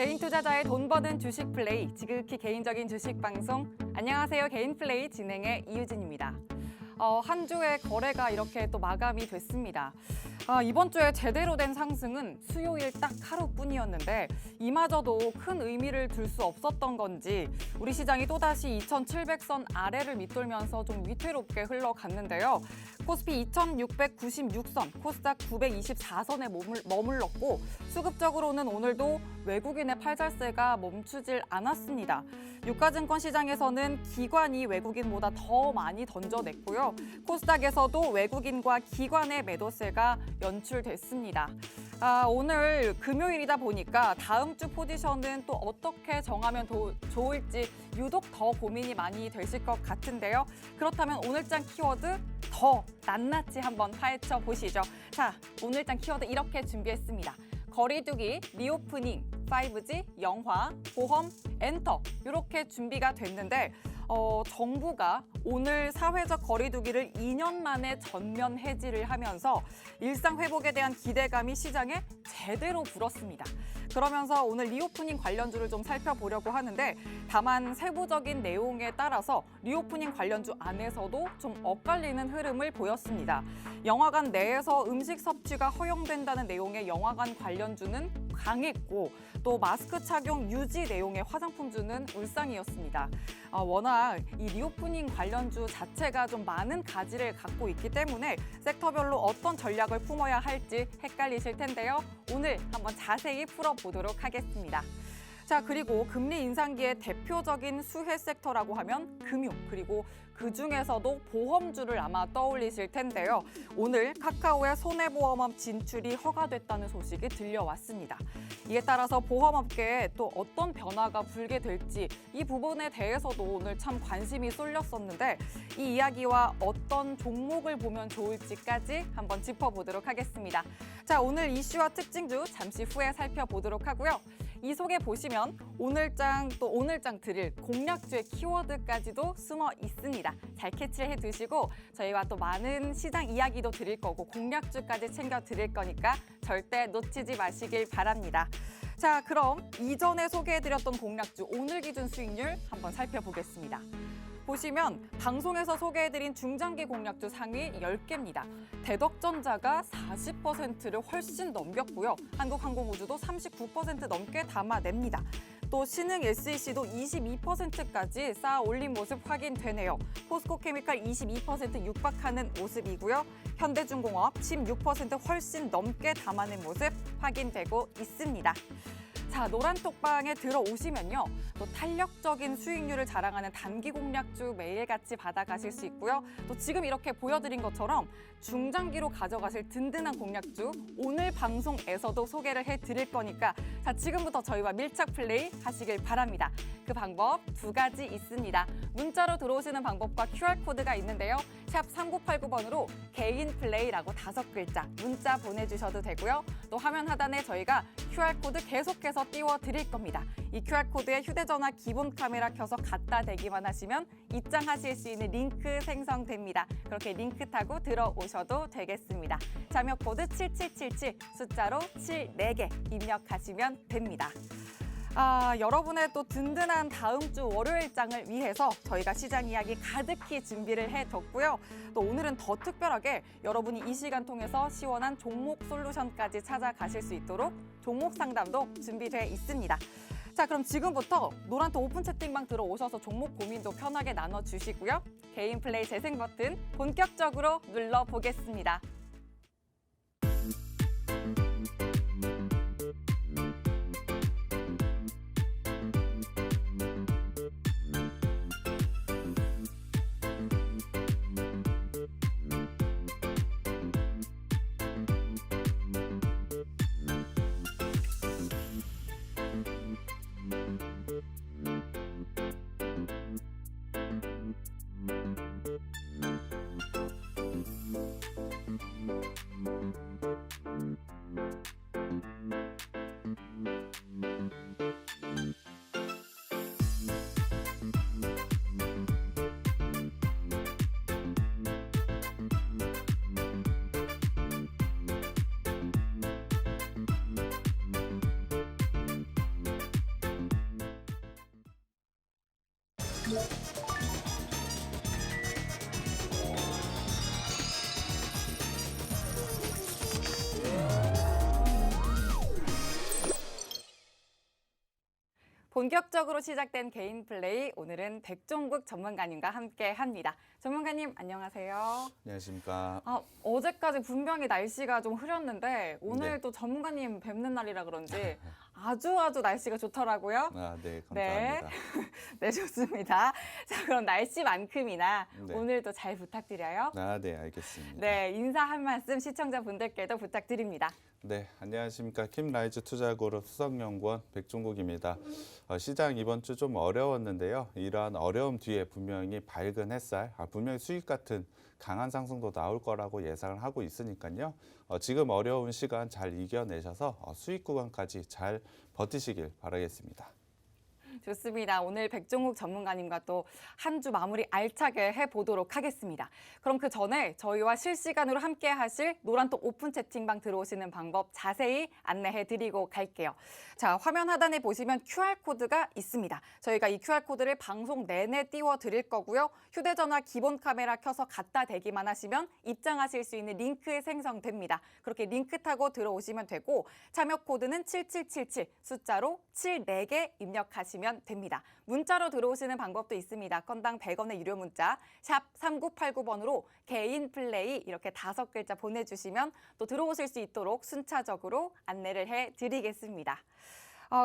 개인 투자자의 돈 버는 주식 플레이, 지극히 개인적인 주식 방송. 안녕하세요. 개인 플레이 진행의 이유진입니다. 한 주의 거래가 이렇게 또 마감이 됐습니다. 이번 주에 제대로 된 상승은 수요일 딱 하루뿐이었는데 이마저도 큰 의미를 둘 수 없었던 건지 우리 시장이 또다시 2,700선 아래를 밑돌면서 좀 위태롭게 흘러갔는데요. 코스피 2,696선, 코스닥 924선에 머물렀고 수급적으로는 오늘도 외국인의 팔잘세가 멈추질 않았습니다. 유가증권 시장에서는 기관이 외국인보다 더 많이 던져냈고요. 코스닥에서도 외국인과 기관의 매도세가 연출됐습니다. 오늘 금요일이다 보니까 다음 주 포지션은 또 어떻게 정하면 좋을지 유독 더 고민이 많이 되실 것 같은데요. 그렇다면 오늘장 키워드 더 낱낱이 한번 파헤쳐 보시죠. 자, 오늘장 키워드 이렇게 준비했습니다. 거리두기, 리오프닝, 5G, 영화, 보험, 엔터 이렇게 준비가 됐는데 정부가 오늘 사회적 거리두기를 2년 만에 전면 해지를 하면서 일상 회복에 대한 기대감이 시장에 제대로 불었습니다. 그러면서 오늘 리오프닝 관련주를 좀 살펴보려고 하는데 다만 세부적인 내용에 따라서 리오프닝 관련주 안에서도 좀 엇갈리는 흐름을 보였습니다. 영화관 내에서 음식 섭취가 허용된다는 내용의 영화관 관련주는 강했고 또 마스크 착용 유지 내용의 화장품주는 울상이었습니다. 워낙 이 리오프닝 관련주 자체가 좀 많은 가지를 갖고 있기 때문에 섹터별로 어떤 전략을 품어야 할지 헷갈리실 텐데요. 오늘 한번 자세히 풀어보도록 하겠습니다. 자, 그리고 금리 인상기의 대표적인 수혜 섹터라고 하면 금융, 그리고 그중에서도 보험주를 아마 떠올리실 텐데요. 오늘 카카오의 손해보험업 진출이 허가됐다는 소식이 들려왔습니다. 이에 따라서 보험업계에 또 어떤 변화가 불게 될지 이 부분에 대해서도 오늘 참 관심이 쏠렸었는데 이 이야기와 어떤 종목을 보면 좋을지까지 한번 짚어보도록 하겠습니다. 자, 오늘 이슈와 특징주 잠시 후에 살펴보도록 하고요. 이 속에 보시면 오늘장 드릴 공략주의 키워드까지도 숨어 있습니다. 잘 캐치해 두시고 저희와 또 많은 시장 이야기도 드릴 거고 공략주까지 챙겨 드릴 거니까 절대 놓치지 마시길 바랍니다. 자, 그럼 이전에 소개해드렸던 공략주 오늘 기준 수익률 한번 살펴보겠습니다. 보시면 방송에서 소개해드린 중장기 공략주 상위 10개입니다. 대덕전자가 40%를 훨씬 넘겼고요. 한국항공우주도 39% 넘게 담아냅니다. 또 신흥 SEC도 22%까지 쌓아 올린 모습 확인되네요. 포스코케미칼 22% 육박하는 모습이고요. 현대중공업 16% 훨씬 넘게 담아낸 모습 확인되고 있습니다. 자, 노란톡방에 들어오시면요. 또 탄력적인 수익률을 자랑하는 단기 공략주 매일같이 받아가실 수 있고요. 또 지금 이렇게 보여드린 것처럼 중장기로 가져가실 든든한 공략주 오늘 방송에서도 소개를 해드릴 거니까 자, 지금부터 저희와 밀착 플레이 하시길 바랍니다. 그 방법 두 가지 있습니다. 문자로 들어오시는 방법과 QR코드가 있는데요. 샵 3989번으로 개인 플레이라고 5글자 문자 보내주셔도 되고요. 또 화면 하단에 저희가 QR코드 계속해서 띄워드릴 겁니다. 이 QR코드에 휴대전화 기본 카메라 켜서 갖다 대기만 하시면 입장하실 수 있는 링크 생성됩니다. 그렇게 링크 타고 들어오셔도 되겠습니다. 자료 코드 7777 숫자로 74개 입력하시면 됩니다. 여러분의 또 든든한 다음 주 월요일장을 위해서 저희가 시장 이야기 가득히 준비를 해뒀고요. 또 오늘은 더 특별하게 여러분이 이 시간 통해서 시원한 종목 솔루션까지 찾아가실 수 있도록 종목 상담도 준비되어 있습니다. 자, 그럼 지금부터 노란톡 오픈 채팅방 들어오셔서 종목 고민도 편하게 나눠주시고요. 개인 플레이 재생 버튼 본격적으로 눌러보겠습니다. 본격적으로 시작된 개인 플레이, 오늘은 백종국 전문가님과 함께 합니다. 전문가님, 안녕하세요. 안녕하십니까. 어제까지 분명히 날씨가 좀 흐렸는데 오늘 네. 또 전문가님 뵙는 날이라 그런지 아주 날씨가 좋더라고요. 네, 감사합니다. 네, 좋습니다. 자, 그럼 날씨만큼이나 네. 오늘도 잘 부탁드려요. 네, 알겠습니다. 네, 인사 한 말씀 시청자분들께도 부탁드립니다. 네, 안녕하십니까. 킴라이즈 투자그룹 수석연구원 백종국입니다. 시장 이번 주 좀 어려웠는데요. 이러한 어려움 뒤에 분명히 밝은 햇살, 분명히 수익 같은 강한 상승도 나올 거라고 예상을 하고 있으니까요. 지금 어려운 시간 잘 이겨내셔서 수익 구간까지 잘 버티시길 바라겠습니다. 좋습니다. 오늘 백종국 전문가님과 또 한 주 마무리 알차게 해보도록 하겠습니다. 그럼 그 전에 저희와 실시간으로 함께 하실 노란톡 오픈 채팅방 들어오시는 방법 자세히 안내해드리고 갈게요. 자, 화면 하단에 보시면 QR코드가 있습니다. 저희가 이 QR코드를 방송 내내 띄워드릴 거고요. 휴대전화 기본 카메라 켜서 갖다 대기만 하시면 입장하실 수 있는 링크 생성됩니다. 그렇게 링크 타고 들어오시면 되고 참여 코드는 7777 숫자로 74개 입력하시면 됩니다. 문자로 들어오시는 방법도 있습니다. 건당 100원의 유료 문자 샵 3989번으로 개인 플레이 이렇게 5글자 보내주시면 또 들어오실 수 있도록 순차적으로 안내를 해드리겠습니다.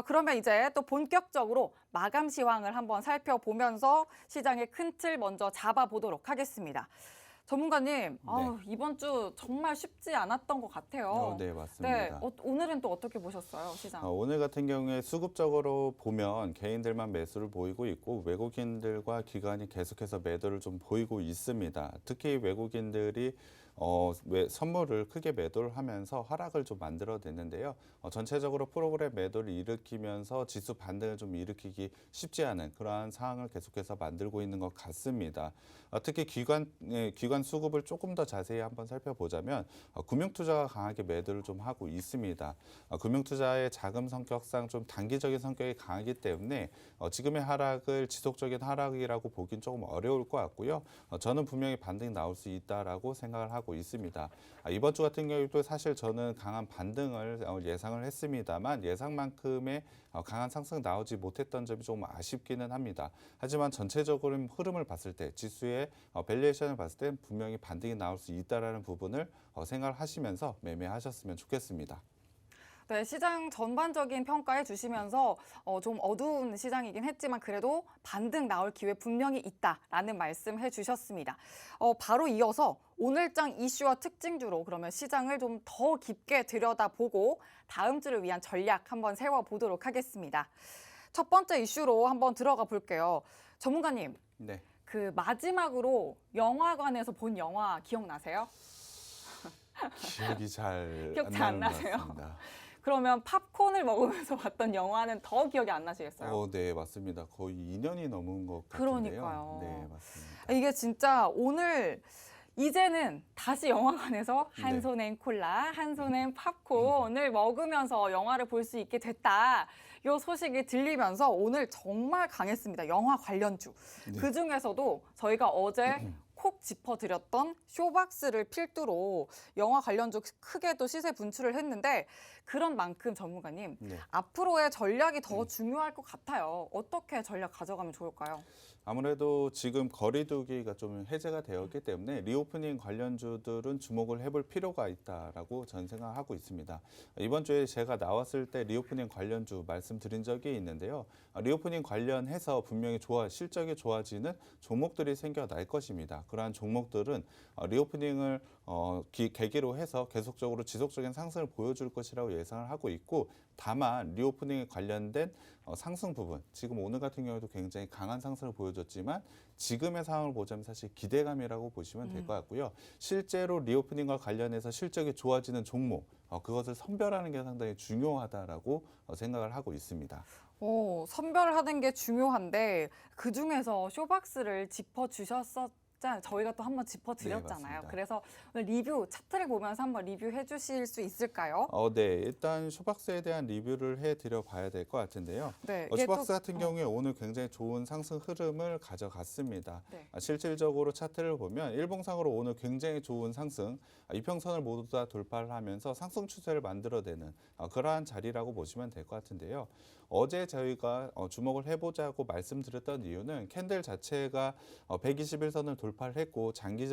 그러면 이제 또 본격적으로 마감 시황을 한번 살펴보면서 시장의 큰 틀 먼저 잡아보도록 하겠습니다. 전문가님, 이번 주 정말 쉽지 않았던 것 같아요. 네, 맞습니다. 네, 오늘은 또 어떻게 보셨어요, 시장? 오늘 같은 경우에 수급적으로 보면 개인들만 매수를 보이고 있고 외국인들과 기관이 계속해서 매도를 좀 보이고 있습니다. 특히 외국인들이 선물을 크게 매도를 하면서 하락을 좀 만들어냈는데요. 전체적으로 프로그램 매도를 일으키면서 지수 반등을 좀 일으키기 쉽지 않은 그러한 상황을 계속해서 만들고 있는 것 같습니다. 특히 기관 수급을 조금 더 자세히 한번 살펴보자면 금융투자가 강하게 매도를 좀 하고 있습니다. 금융투자의 자금 성격상 좀 단기적인 성격이 강하기 때문에 지금의 하락을 지속적인 하락이라고 보긴 조금 어려울 것 같고요. 저는 분명히 반등이 나올 수 있다라고 생각을 하고 있습니다. 이번 주 같은 경우도 사실 저는 강한 반등을 예상을 했습니다만 예상만큼의 강한 상승 나오지 못했던 점이 조금 아쉽기는 합니다. 하지만 전체적으로 흐름을 봤을 때 지수의 밸류에이션을 봤을 때 분명히 반등이 나올 수 있다라는 부분을 생각을 하시면서 매매하셨으면 좋겠습니다. 네, 시장 전반적인 평가해 주시면서 좀 어두운 시장이긴 했지만 그래도 반등 나올 기회 분명히 있다라는 말씀해 주셨습니다. 바로 이어서 오늘장 이슈와 특징주로 그러면 시장을 좀 더 깊게 들여다보고 다음 주를 위한 전략 한번 세워보도록 하겠습니다. 첫 번째 이슈로 한번 들어가 볼게요. 전문가님, 네. 그 마지막으로 영화관에서 본 영화 기억나세요? 기억이 잘 기억 안 안 나는 것 나세요? 같습니다. 그러면 팝콘을 먹으면서 봤던 영화는 더 기억이 안 나시겠어요? 네, 맞습니다. 거의 2년이 넘은 것 같은데요. 그러니까요. 네, 맞습니다. 이게 진짜 오늘 이제는 다시 영화관에서 한 네. 손엔 콜라, 한 손엔 팝콘을 먹으면서 영화를 볼 수 있게 됐다. 이 소식이 들리면서 오늘 정말 강했습니다. 영화 관련주. 네. 그중에서도 저희가 어제 콕 짚어드렸던 쇼박스를 필두로 영화 관련주 크게도 시세 분출을 했는데 그런 만큼 전문가님, 네. 앞으로의 전략이 더 중요할 것 같아요. 어떻게 전략 가져가면 좋을까요? 아무래도 지금 거리두기가 좀 해제가 되었기 때문에 리오프닝 관련주들은 주목을 해볼 필요가 있다라고 저는 생각하고 있습니다. 이번 주에 제가 나왔을 때 리오프닝 관련주 말씀드린 적이 있는데요. 리오프닝 관련해서 분명히 실적이 좋아지는 종목들이 생겨날 것입니다. 그러한 종목들은 리오프닝을 계기로 해서 계속적으로 지속적인 상승을 보여줄 것이라고 예상을 하고 있고, 다만 리오프닝에 관련된 상승 부분, 지금 오늘 같은 경우에도 굉장히 강한 상승을 보여줬지만 지금의 상황을 보자면 사실 기대감이라고 보시면 될 것 같고요. 실제로 리오프닝과 관련해서 실적이 좋아지는 종목, 그것을 선별하는 게 상당히 중요하다라고 생각을 하고 있습니다. 선별하는 게 중요한데 그중에서 쇼박스를 짚어주셨었잖아요. 숫자 저희가 또 한번 짚어드렸잖아요. 맞습니다. 그래서 오늘 리뷰 차트를 보면서 한번 리뷰해 주실 수 있을까요? 네. 일단 쇼박스에 대한 리뷰를 해드려 봐야 될 것 같은데요. 네, 이게 쇼박스 또- 같은 경우에 오늘 굉장히 좋은 상승 흐름을 가져갔습니다. 네. 실질적으로 차트를 보면 일봉상으로 오늘 굉장히 좋은 상승, 이평선을 모두 다 돌파를 하면서 상승 추세를 만들어내는 그러한 자리라고 보시면 될 것 같은데요. 어제 저희가 주목을 해보자고 말씀드렸던 이유는 캔들 자체가 121선을 돌파를 했고 장기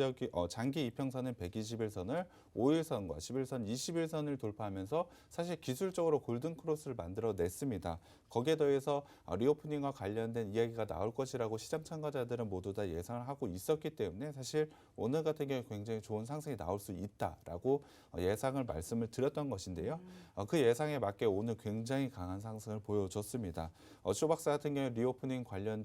이평선은 121선을 5일선과 11선, 21선을 돌파하면서 사실 기술적으로 골든 크로스를 만들어냈습니다. 거기에 더해서 리오프닝과 관련된 이야기가 나올 것이라고 시장 참가자들은 모두 다 예상을 하고 있었기 때문에 사실 오늘 같은 경우에 굉장히 좋은 상승이 나올 수 있다라고 예상을 말씀을 드렸던 것인데요. 그 예상에 맞게 오늘 굉장히 강한 상승을 보여줬습니다. 쇼박스 같은 경우에 리오프닝 관련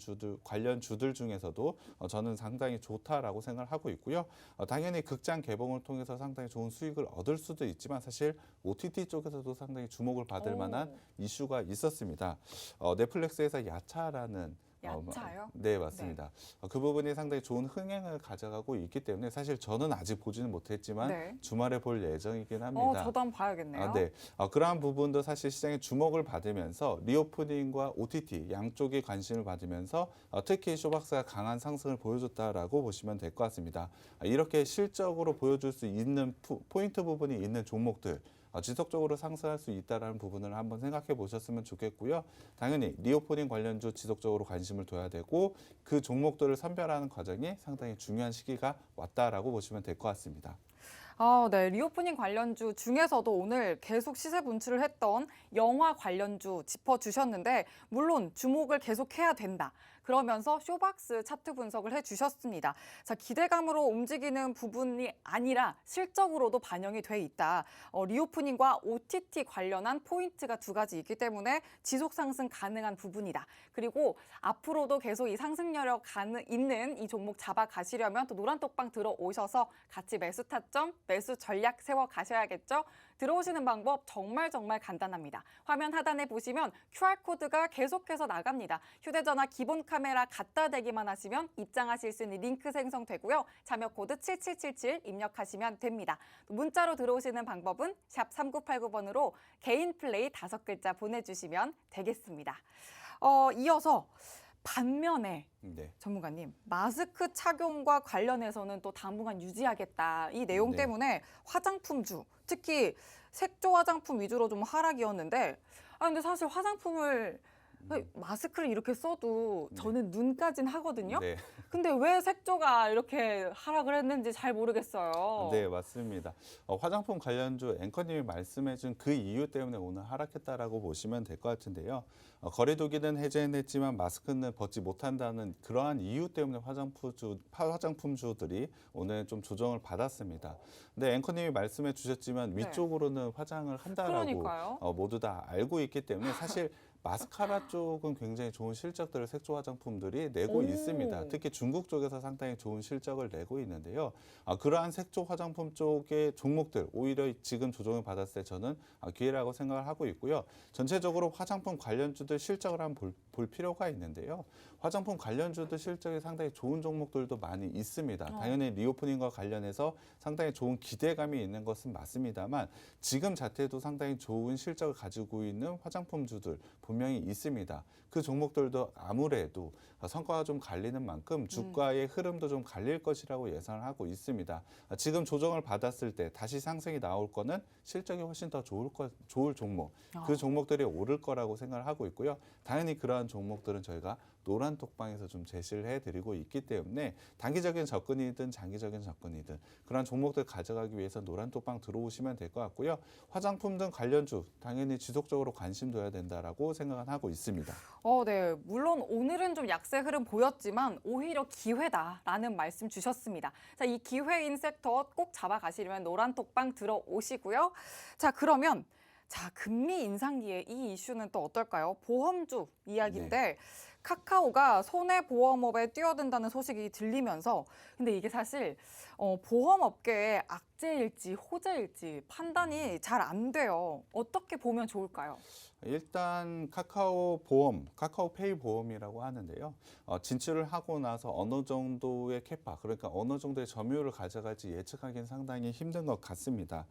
주들 중에서도 저는 상당히 좋다라고 생각을 하고 있고요. 당연히 극장 개봉을 통해서 상당히 좋은 수익을 얻을 수도 있지만 사실 OTT 쪽에서도 상당히 주목을 받을 만한 이슈가 있었습니다. 넷플릭스에서 야차라는 야차요? 네, 맞습니다. 그 부분이 상당히 좋은 흥행을 가져가고 있기 때문에 사실 저는 아직 보지는 못했지만 네. 주말에 볼 예정이긴 합니다. 저도 한번 봐야겠네요. 네. 그러한 부분도 사실 시장의 주목을 받으면서 리오프닝과 OTT 양쪽이 관심을 받으면서 특히 쇼박스가 강한 상승을 보여줬다라고 보시면 될 것 같습니다. 이렇게 실적으로 보여줄 수 있는 포인트 부분이 있는 종목들 지속적으로 상승할 수 있다는 부분을 한번 생각해 보셨으면 좋겠고요. 당연히 리오프닝 관련주 지속적으로 관심을 둬야 되고 그 종목들을 선별하는 과정이 상당히 중요한 시기가 왔다라고 보시면 될 것 같습니다. 네. 리오프닝 관련주 중에서도 오늘 계속 시세 분출을 했던 영화 관련주 짚어주셨는데 물론 주목을 계속해야 된다. 그러면서 쇼박스 차트 분석을 해주셨습니다. 자, 기대감으로 움직이는 부분이 아니라 실적으로도 반영이 돼 있다. 리오프닝과 OTT 관련한 포인트가 두 가지 있기 때문에 지속 상승 가능한 부분이다. 그리고 앞으로도 계속 이 상승여력 있는 이 종목 잡아가시려면 또 노란톡방 들어오셔서 같이 매수 타점, 매수 전략 세워 가셔야겠죠? 들어오시는 방법 정말 간단합니다. 화면 하단에 보시면 QR코드가 계속해서 나갑니다. 휴대전화 기본 카메라 갖다 대기만 하시면 입장하실 수 있는 링크 생성되고요. 참여 코드 7777 입력하시면 됩니다. 문자로 들어오시는 방법은 샵 3989번으로 개인 플레이 5글자 보내주시면 되겠습니다. 이어서 반면에 네. 전문가님, 마스크 착용과 관련해서는 또 당분간 유지하겠다. 이 내용 네. 때문에 화장품주, 특히 색조 화장품 위주로 좀 하락이었는데 근데 사실 화장품을 마스크를 이렇게 써도 저는 눈까진 하거든요. 네. 근데 왜 색조가 이렇게 하락을 했는지 잘 모르겠어요. 네, 맞습니다. 화장품 관련주 앵커님이 말씀해준 그 이유 때문에 오늘 하락했다라고 보시면 될 것 같은데요. 거리두기는 해제했지만 마스크는 벗지 못한다는 그러한 이유 때문에 화장품주들이 오늘 좀 조정을 받았습니다. 근데 앵커님이 말씀해 주셨지만 네. 위쪽으로는 화장을 한다라고 그러니까요. 모두 다 알고 있기 때문에 사실 마스카라 쪽은 굉장히 좋은 실적들을 색조 화장품들이 내고 오. 있습니다. 특히 중국 쪽에서 상당히 좋은 실적을 내고 있는데요. 그러한 색조 화장품 쪽의 종목들 오히려 지금 조정을 받았을 때 저는 기회라고 생각을 하고 있고요. 전체적으로 화장품 관련주들 실적을 한번 볼 필요가 있는데요. 화장품 관련주들 실적이 상당히 좋은 종목들도 많이 있습니다. 당연히 리오프닝과 관련해서 상당히 좋은 기대감이 있는 것은 맞습니다만 지금 자체도 상당히 좋은 실적을 가지고 있는 화장품주들 분명히 있습니다. 그 종목들도 아무래도 성과가 좀 갈리는 만큼 주가의 흐름도 좀 갈릴 것이라고 예상을 하고 있습니다. 지금 조정을 받았을 때 다시 상승이 나올 거는 실적이 훨씬 더 좋을 종목, 그 종목들이 오를 거라고 생각을 하고 있고요. 당연히 그러한 종목들은 저희가 노란 톡방에서 좀 제시를 해드리고 있기 때문에 단기적인 접근이든 장기적인 접근이든 그런 종목들 가져가기 위해서 노란 톡방 들어오시면 될 것 같고요. 화장품 등 관련주 당연히 지속적으로 관심 둬야 된다라고 생각은 하고 있습니다. 네. 물론 오늘은 좀 약세 흐름 보였지만 오히려 기회다라는 말씀 주셨습니다. 자, 이 기회인 섹터 꼭 잡아가시려면 노란 톡방 들어오시고요. 자, 그러면 금리 인상기에 이 이슈는 또 어떨까요? 보험주 이야기인데 카카오가 손해보험업에 뛰어든다는 소식이 들리면서 근데 이게 사실 보험업계의 악재일지 호재일지 판단이 잘 안 돼요. 어떻게 보면 좋을까요? 일단 카카오 보험, 카카오페이 보험이라고 하는데요. 진출을 하고 나서 어느 정도의 캐파, 그러니까 어느 정도의 점유율을 가져갈지 예측하기는 상당히 힘든 것 같습니다.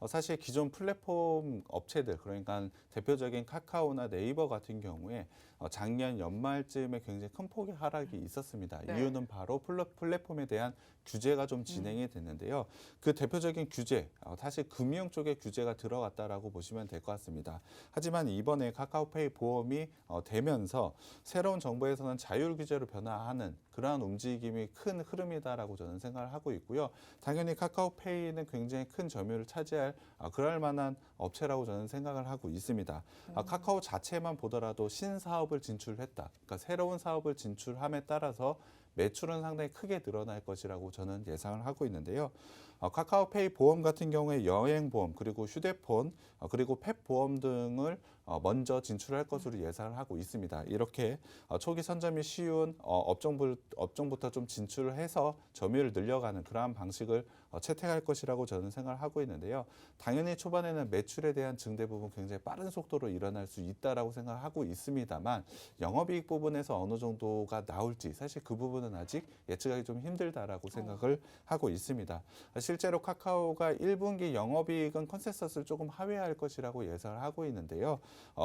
사실 기존 플랫폼 업체들, 그러니까 대표적인 카카오나 네이버 같은 경우에 작년 연말쯤에 굉장히 큰 폭의 하락이 있었습니다. 네. 이유는 바로 플랫폼에 대한 규제가 좀 진행이 됐는데요. 그 대표적인 규제, 사실 금융 쪽에 규제가 들어갔다라고 보시면 될 것 같습니다. 하지만 이번에 카카오페이 보험이 되면서 새로운 정부에서는 자율 규제로 변화하는 그러한 움직임이 큰 흐름이다라고 저는 생각을 하고 있고요. 당연히 카카오페이는 굉장히 큰 점유율을 차지할 그럴 만한 업체라고 저는 생각을 하고 있습니다. 카카오 자체만 보더라도 신사업을 진출했다. 그러니까 새로운 사업을 진출함에 따라서 매출은 상당히 크게 늘어날 것이라고 저는 예상을 하고 있는데요. 카카오페이 보험 같은 경우에 여행보험, 그리고 휴대폰, 그리고 펫 보험 등을 먼저 진출할 것으로 예상을 하고 있습니다. 이렇게 초기 선점이 쉬운 업종부터 좀 진출을 해서 점유율을 늘려가는 그러한 방식을 채택할 것이라고 저는 생각을 하고 있는데요. 당연히 초반에는 매출에 대한 증대 부분 굉장히 빠른 속도로 일어날 수 있다라고 생각을 하고 있습니다만 영업이익 부분에서 어느 정도가 나올지 사실 그 부분은 아직 예측하기 좀 힘들다라고 생각을 하고 있습니다. 실제로 카카오가 1분기 영업이익은 컨센서스를 조금 하회할 것이라고 예상을 하고 있는데요.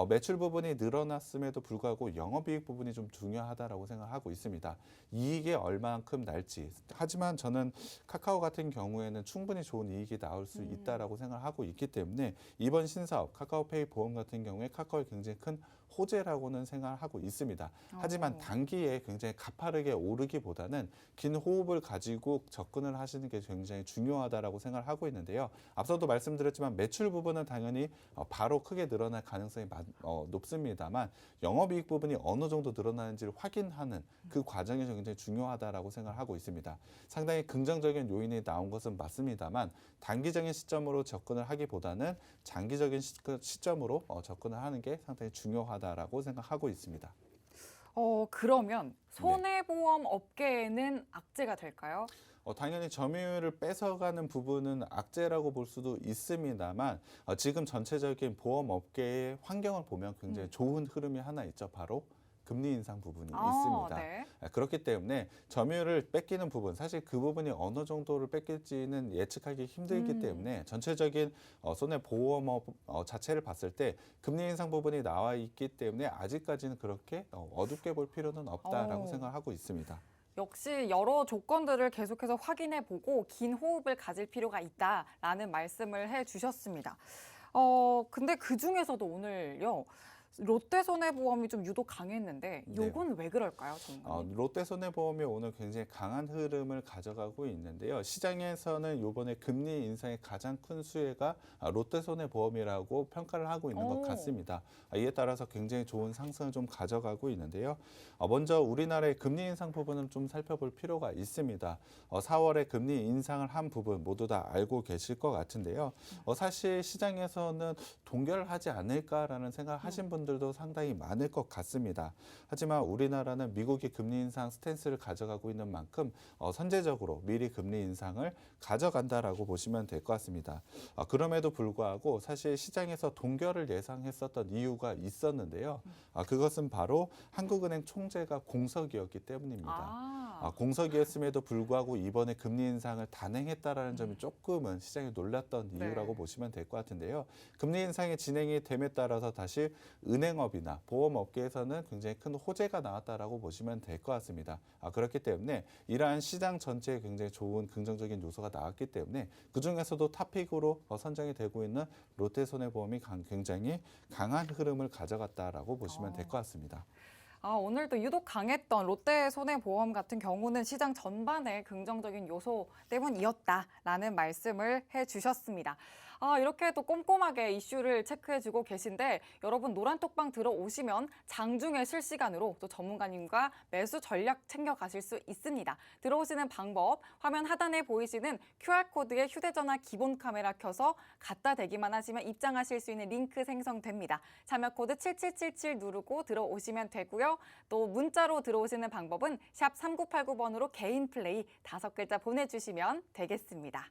매출 부분이 늘어났음에도 불구하고 영업이익 부분이 좀 중요하다라고 생각하고 있습니다. 이익이 얼마만큼 날지. 하지만 저는 카카오 같은 경우에는 충분히 좋은 이익이 나올 수 있다라고 생각하고 있기 때문에 이번 신사업 카카오페이 보험 같은 경우에 카카오의 굉장히 큰 호재라고는 생각을 하고 있습니다. 하지만 단기에 굉장히 가파르게 오르기보다는 긴 호흡을 가지고 접근을 하시는 게 굉장히 중요하다라고 생각을 하고 있는데요. 앞서도 말씀드렸지만 매출 부분은 당연히 바로 크게 늘어날 가능성이 높습니다만 영업이익 부분이 어느 정도 늘어나는지를 확인하는 그 과정이 굉장히 중요하다라고 생각을 하고 있습니다. 상당히 긍정적인 요인이 나온 것은 맞습니다만 단기적인 시점으로 접근을 하기보다는 장기적인 시점으로 접근을 하는 게 상당히 중요하다라고 생각하고 있습니다. 그러면 손해보험 업계에는 악재가 될까요? 당연히 점유율을 뺏어가는 부분은 악재라고 볼 수도 있습니다만 지금 전체적인 보험 업계의 환경을 보면 굉장히 좋은 흐름이 하나 있죠. 바로 금리 인상 부분이 있습니다. 네. 그렇기 때문에 점유율을 뺏기는 부분, 사실 그 부분이 어느 정도를 뺏길지는 예측하기 힘들기 때문에 전체적인 손해보험업 자체를 봤을 때 금리 인상 부분이 나와 있기 때문에 아직까지는 그렇게 어둡게 볼 필요는 없다라고 생각하고 있습니다. 역시 여러 조건들을 계속해서 확인해보고 긴 호흡을 가질 필요가 있다라는 말씀을 해주셨습니다. 근데 그중에서도 오늘요. 롯데손해보험이 좀 유독 강했는데 요건 왜 그럴까요, 전문가님? 롯데손해보험이 오늘 굉장히 강한 흐름을 가져가고 있는데요. 시장에서는 이번에 금리 인상의 가장 큰 수혜가 롯데손해보험이라고 평가를 하고 있는 것 같습니다. 이에 따라서 굉장히 좋은 상승을 좀 가져가고 있는데요. 먼저 우리나라의 금리 인상 부분은 좀 살펴볼 필요가 있습니다. 4월에 금리 인상을 한 부분 모두 다 알고 계실 것 같은데요. 사실 시장에서는 동결을 하지 않을까라는 생각을 하신 분들도 상당히 많을 것 같습니다. 하지만 우리나라는 미국이 금리 인상 스탠스를 가져가고 있는 만큼 선제적으로 미리 금리 인상을 가져간다라고 보시면 될 것 같습니다. 그럼에도 불구하고 사실 시장에서 동결을 예상했었던 이유가 있었는데요. 그것은 바로 한국은행 총재가 공석이었기 때문입니다. 공석이었음에도 불구하고 이번에 금리 인상을 단행했다라는 점이 조금은 시장이 놀랐던 이유라고 보시면 될 것 같은데요. 금리 인상이 진행이 됨에 따라서 다시 은행업이나 보험업계에서는 굉장히 큰 호재가 나왔다라고 보시면 될 것 같습니다. 그렇기 때문에 이러한 시장 전체에 굉장히 좋은 긍정적인 요소가 나왔기 때문에 그중에서도 탑픽으로 선정이 되고 있는 롯데손해보험이 굉장히 강한 흐름을 가져갔다라고 보시면 될 것 같습니다. 오늘도 유독 강했던 롯데손해보험 같은 경우는 시장 전반의 긍정적인 요소 때문이었다라는 말씀을 해주셨습니다. 이렇게 또 꼼꼼하게 이슈를 체크해주고 계신데 여러분 노란톡방 들어오시면 장중에 실시간으로 또 전문가님과 매수 전략 챙겨가실 수 있습니다. 들어오시는 방법, 화면 하단에 보이시는 QR코드에 휴대전화 기본 카메라 켜서 갖다 대기만 하시면 입장하실 수 있는 링크 생성됩니다. 참여 코드 7777 누르고 들어오시면 되고요. 또 문자로 들어오시는 방법은 샵 3989번으로 개인 플레이 5글자 보내주시면 되겠습니다.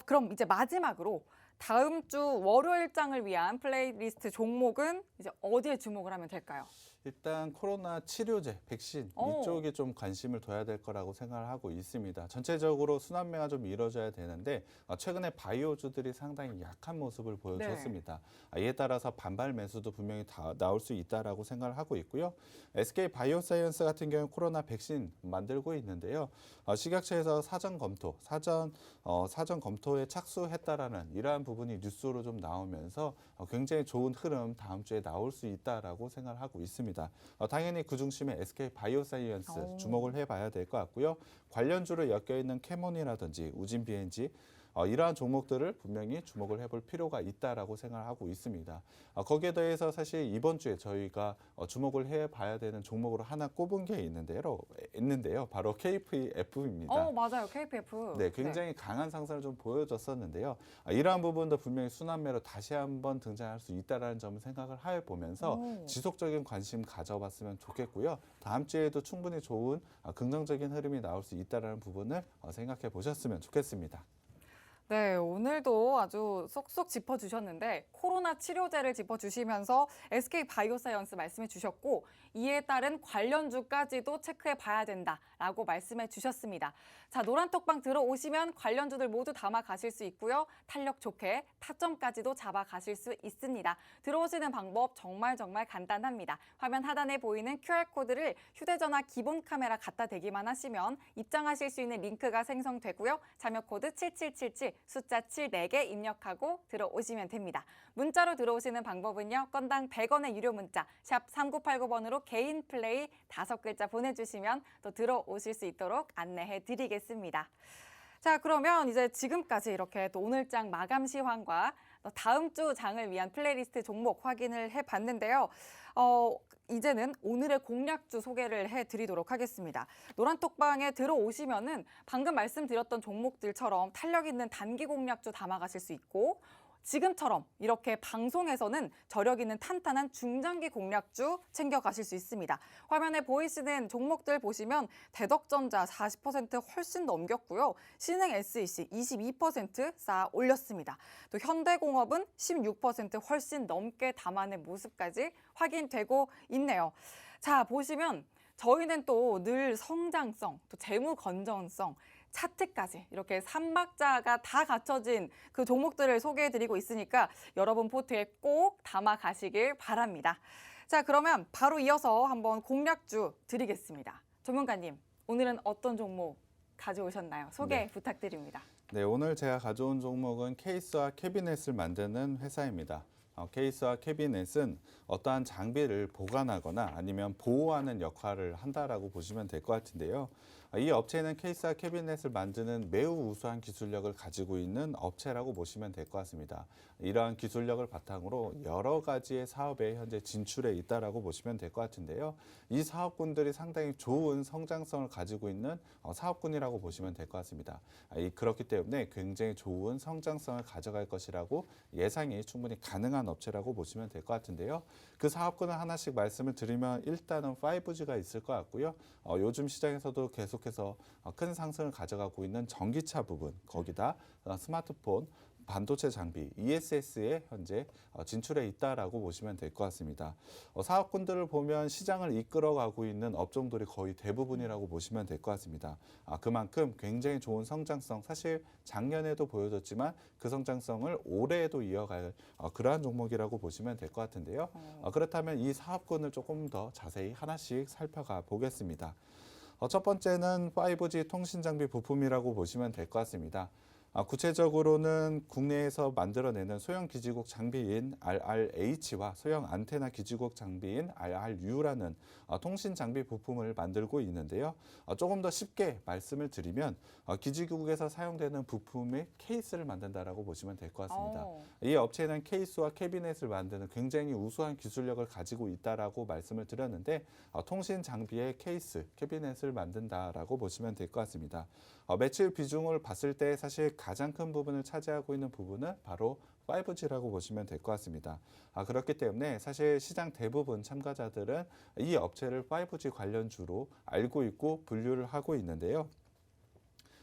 그럼 이제 마지막으로 다음 주 월요일장을 위한 플레이리스트 종목은 이제 어디에 주목을 하면 될까요? 일단 코로나 치료제, 백신 이쪽에 좀 관심을 둬야 될 거라고 생각을 하고 있습니다. 전체적으로 순환매가 좀 이루어져야 되는데 최근에 바이오주들이 상당히 약한 모습을 보여줬습니다. 이에 따라서 반발 매수도 분명히 나올 수 있다라고 생각을 하고 있고요. SK 바이오사이언스 같은 경우 코로나 백신 만들고 있는데요. 식약처에서 사전 검토에 착수했다라는 이러한 부분이 뉴스로 좀 나오면서 굉장히 좋은 흐름 다음 주에 나올 수 있다라고 생각을 하고 있습니다. 당연히 그 중심에 SK 바이오사이언스 주목을 해봐야 될 것 같고요. 관련주로 엮여있는 캐몬이라든지 우진 BNG 이러한 종목들을 분명히 주목을 해볼 필요가 있다라고 생각하고 있습니다. 거기에 더해서 사실 이번 주에 저희가 주목을 해봐야 되는 종목으로 하나 꼽은 게 있는데요. 바로 KPF입니다. 맞아요. KPF. 네, 굉장히 강한 상승을 좀 보여줬었는데요. 이러한 부분도 분명히 순환매로 다시 한번 등장할 수 있다는 점을 생각을 해보면서 지속적인 관심 가져봤으면 좋겠고요. 다음 주에도 충분히 좋은 긍정적인 흐름이 나올 수 있다는 부분을 생각해 보셨으면 좋겠습니다. 네, 오늘도 아주 쏙쏙 짚어주셨는데 코로나 치료제를 짚어주시면서 SK 바이오사이언스 말씀해 주셨고 이에 따른 관련주까지도 체크해 봐야 된다라고 말씀해 주셨습니다. 자, 노란톡방 들어오시면 관련주들 모두 담아 가실 수 있고요. 탄력 좋게 타점까지도 잡아 가실 수 있습니다. 들어오시는 방법 정말 간단합니다. 화면 하단에 보이는 QR코드를 휴대전화 기본 카메라 갖다 대기만 하시면 입장하실 수 있는 링크가 생성되고요. 참여 코드 7777 숫자 7 4개 입력하고 들어오시면 됩니다. 문자로 들어오시는 방법은요. 건당 100원의 유료 문자 샵 3989번으로 개인 플레이 5글자 보내주시면 또 들어오실 수 있도록 안내해 드리겠습니다. 자, 그러면 이제 지금까지 이렇게 또 오늘장 마감 시황과 다음 주 장을 위한 플레이리스트 종목 확인을 해봤는데요. 이제는 오늘의 공략주 소개를 해드리도록 하겠습니다. 노란톡방에 들어오시면은 방금 말씀드렸던 종목들처럼 탄력 있는 단기 공략주 담아가실 수 있고 지금처럼 이렇게 방송에서는 저력 있는 탄탄한 중장기 공략주 챙겨가실 수 있습니다. 화면에 보이시는 종목들 보시면 대덕전자 40% 훨씬 넘겼고요. 신흥 SEC 22% 쌓아 올렸습니다. 또 현대공업은 16% 훨씬 넘게 담아낸 모습까지 확인되고 있네요. 자, 보시면 저희는 또 늘 성장성, 또 재무 건전성, 차트까지 이렇게 3박자가 다 갖춰진 그 종목들을 소개해드리고 있으니까 여러분 포트에 꼭 담아 가시길 바랍니다. 자, 그러면 바로 이어서 한번 공략주 드리겠습니다. 전문가님, 오늘은 어떤 종목 가져오셨나요? 소개 부탁드립니다. 네, 오늘 제가 가져온 종목은 케이스와 캐비넷을 만드는 회사입니다. 케이스와 캐비넷은 어떠한 장비를 보관하거나 아니면 보호하는 역할을 한다라고 보시면 될 것 같은데요. 이 업체는 케이스와 캐비넷을 만드는 매우 우수한 기술력을 가지고 있는 업체라고 보시면 될 것 같습니다. 이러한 기술력을 바탕으로 여러 가지의 사업에 현재 진출해 있다라고 보시면 될 것 같은데요. 이 사업군들이 상당히 좋은 성장성을 가지고 있는 사업군이라고 보시면 될 것 같습니다. 그렇기 때문에 굉장히 좋은 성장성을 가져갈 것이라고 예상이 충분히 가능한 업체라고 보시면 될 것 같은데요. 그 사업군을 하나씩 말씀을 드리면 일단은 5G가 있을 것 같고요. 요즘 시장에서도 계속해서 큰 상승을 가져가고 있는 전기차 부분, 거기다 스마트폰, 반도체 장비, ESS에 현재 진출해 있다라고 보시면 될 것 같습니다. 사업군들을 보면 시장을 이끌어가고 있는 업종들이 거의 대부분이라고 보시면 될 것 같습니다. 그만큼 굉장히 좋은 성장성, 사실 작년에도 보여줬지만 그 성장성을 올해에도 이어갈 그러한 종목이라고 보시면 될 것 같은데요. 그렇다면 이 사업군을 조금 더 자세히 하나씩 살펴가 보겠습니다. 첫 번째는 5G 통신장비 부품이라고 보시면 될 것 같습니다. 구체적으로는 국내에서 만들어내는 소형 기지국 장비인 RRH와 소형 안테나 기지국 장비인 RRU라는 통신 장비 부품을 만들고 있는데요. 조금 더 쉽게 말씀을 드리면 기지국에서 사용되는 부품의 케이스를 만든다라고 보시면 될 것 같습니다. 이 업체는 케이스와 캐비넷을 만드는 굉장히 우수한 기술력을 가지고 있다라고 말씀을 드렸는데 통신 장비의 케이스, 캐비넷을 만든다라고 보시면 될 것 같습니다. 매출 비중을 봤을 때 사실 가장 큰 부분을 차지하고 있는 부분은 바로 5G라고 보시면 될 것 같습니다. 그렇기 때문에 사실 시장 대부분 참가자들은 이 업체를 5G 관련주로 알고 있고 분류를 하고 있는데요.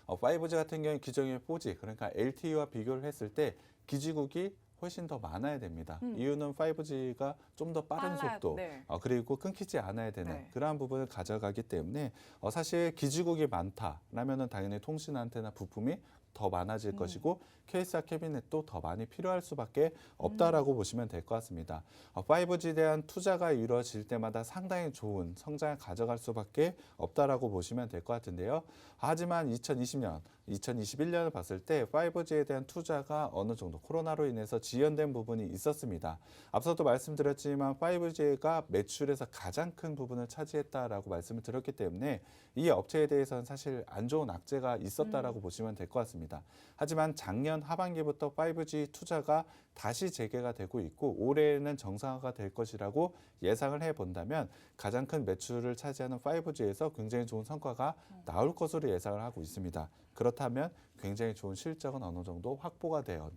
5G 같은 경우에 기존의 4G, 그러니까 LTE와 비교를 했을 때 기지국이 훨씬 더 많아야 됩니다. 이유는 5G가 좀 더 빠른 속도, 네. 그리고 끊기지 않아야 되는 네. 그러한 부분을 가져가기 때문에 사실 기지국이 많다라면은 당연히 통신 안테나 부품이 더 많아질 것이고 케이스와 캐비넷도 더 많이 필요할 수밖에 없다라고 보시면 될 것 같습니다. 5G에 대한 투자가 이루어질 때마다 상당히 좋은 성장을 가져갈 수밖에 없다라고 보시면 될 것 같은데요. 하지만 2020년, 2021년을 봤을 때 5G에 대한 투자가 어느 정도 코로나로 인해서 지연된 부분이 있었습니다. 앞서도 말씀드렸지만 5G가 매출에서 가장 큰 부분을 차지했다라고 말씀을 드렸기 때문에 이 업체에 대해서는 사실 안 좋은 악재가 있었다라고 보시면 될 것 같습니다. 하지만 작년 하반기부터 5G 투자가 다시 재개가 되고 있고 올해는 정상화가 될 것이라고 예상을 해본다면 가장 큰 매출을 차지하는 5G에서 굉장히 좋은 성과가 나올 것으로 예상을 하고 있습니다. 그렇다면 굉장히 좋은 실적은 어느 정도 확보가 되어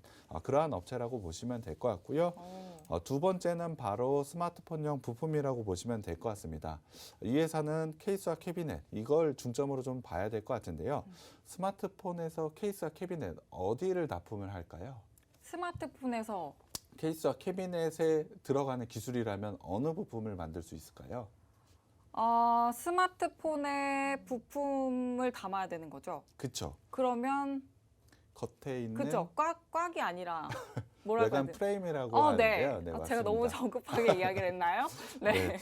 그러한 업체라고 보시면 될 것 같고요. 두 번째는 바로 스마트폰용 부품이라고 보시면 될 것 같습니다. 이 회사는 케이스와 캐비넷 이걸 중점으로 좀 봐야 될 것 같은데요. 스마트폰에서 케이스와 캐비넷 어디를 납품을 할까요? 스마트폰에서 케이스와 캐비넷에 들어가는 기술이라면 어느 부품을 만들 수 있을까요? 스마트폰에 부품을 담아야 되는 거죠. 그쵸. 그러면 겉에 있는 그죠. 꽉이 아니라 뭐라고 해야 외관 돼? 프레임이라고 네. 하는데요. 네, 제가 맞습니다. 너무 저급하게 이야기를 했나요? 네.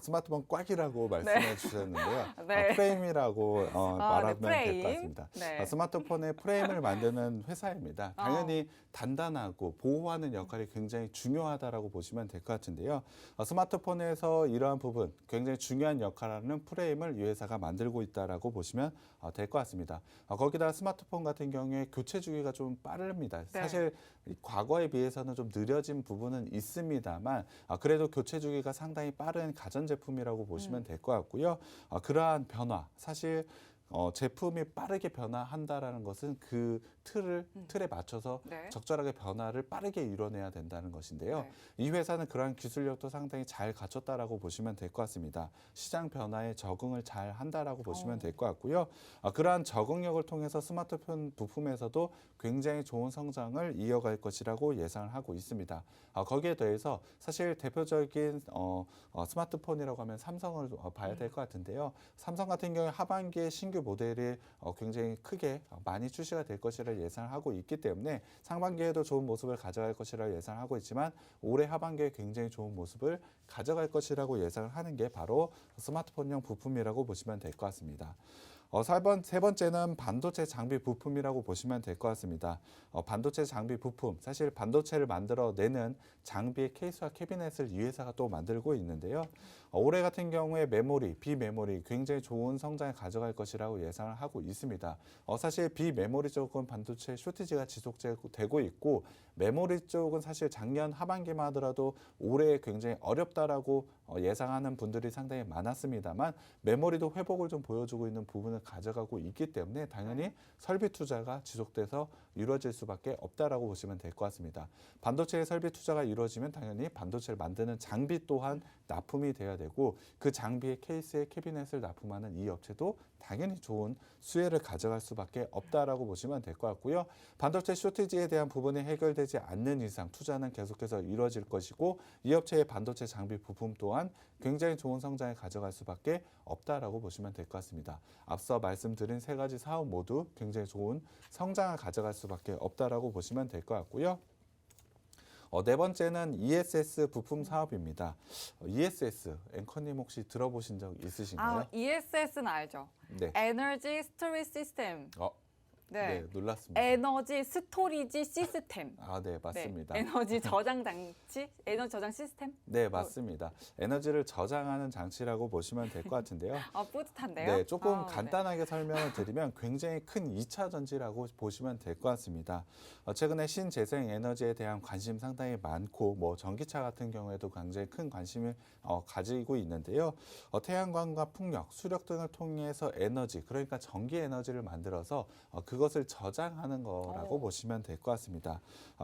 스마트폰 꽉이라고 말씀해 주셨는데요. 네. 프레임이라고 말하면 될 프레임. 것 같습니다. 네. 스마트폰의 프레임을 만드는 회사입니다. 당연히 단단하고 보호하는 역할이 굉장히 중요하다라고 보시면 될 것 같은데요. 스마트폰에서 이러한 부분 굉장히 중요한 역할을 하는 프레임을 이 회사가 만들고 있다라고 보시면 될 것 같습니다. 거기다 스마트폰 같은 경우에 교체 주기가 좀 빠릅니다. 네. 사실 과거에 비해서는 좀 느려진 부분은 있습니다만 그래도 교체 주기가 상당히 빠른 가전제품이라고 보시면 될 것 같고요. 그러한 변화, 사실 제품이 빠르게 변화한다라는 것은 그 틀에 맞춰서 네. 적절하게 변화를 빠르게 이뤄내야 된다는 것인데요. 네. 이 회사는 그러한 기술력도 상당히 잘 갖췄다라고 보시면 될 것 같습니다. 시장 변화에 적응을 잘 한다라고 보시면 될 것 같고요. 그러한 적응력을 통해서 스마트폰 부품에서도 굉장히 좋은 성장을 이어갈 것이라고 예상을 하고 있습니다. 거기에 더해서 사실 대표적인 스마트폰이라고 하면 삼성을 봐야 될 것 같은데요. 삼성 같은 경우에 하반기에 신규 모델이 굉장히 크게 많이 출시가 될 것이라 예상을 하고 있기 때문에 상반기에도 좋은 모습을 가져갈 것이라 예상을 하고 있지만 올해 하반기에 굉장히 좋은 모습을 가져갈 것이라고 예상을 하는 게 바로 스마트폰용 부품이라고 보시면 될 것 같습니다. 세 번째는 반도체 장비 부품이라고 보시면 될 것 같습니다. 반도체 장비 부품, 사실 반도체를 만들어내는 장비의 케이스와 캐비넷을 이 회사가 또 만들고 있는데요. 올해 같은 경우에 메모리, 비메모리 굉장히 좋은 성장을 가져갈 것이라고 예상을 하고 있습니다. 사실 비메모리 쪽은 반도체 쇼티지가 지속되고 있고 메모리 쪽은 사실 작년 하반기만 하더라도 올해 굉장히 어렵다라고 예상하는 분들이 상당히 많았습니다만 메모리도 회복을 좀 보여주고 있는 부분을 가져가고 있기 때문에 당연히 설비 투자가 지속돼서 이루어질 수밖에 없다라고 보시면 될 것 같습니다. 반도체의 설비 투자가 이루어지면 당연히 반도체를 만드는 장비 또한 납품이 돼야 되고 그 장비의 케이스에 캐비넷을 납품하는 이 업체도 당연히 좋은 수혜를 가져갈 수밖에 없다라고 보시면 될 것 같고요. 반도체 쇼티지에 대한 부분이 해결되지 않는 이상 투자는 계속해서 이루어질 것이고 이 업체의 반도체 장비 부품 또한 굉장히 좋은 성장을 가져갈 수밖에 없다라고 보시면 될 것 같습니다. 앞서 말씀드린 세 가지 사업 모두 굉장히 좋은 성장을 가져갈 수밖에 없다라고 보시면 될 것 같고요. 네 번째는 ESS 부품 사업입니다. ESS, 앵커님 혹시 들어보신 적 있으신가요? ESS는 알죠. 네. Energy Storage System. 네, 놀랐습니다. 에너지 스토리지 시스템. 아, 네, 맞습니다. 네, 에너지 저장 장치, 에너지 저장 시스템. 네, 맞습니다. 에너지를 저장하는 장치라고 보시면 될 것 같은데요. 뿌듯한데요. 네, 조금 네. 간단하게 설명을 드리면 굉장히 큰 2차 전지라고 보시면 될 것 같습니다. 최근에 신재생 에너지에 대한 관심 상당히 많고 뭐 전기차 같은 경우에도 굉장히 큰 관심을 가지고 있는데요. 태양광과 풍력, 수력 등을 통해서 에너지, 그러니까 전기 에너지를 만들어서 그것을 저장하는 거라고 보시면 될 것 같습니다.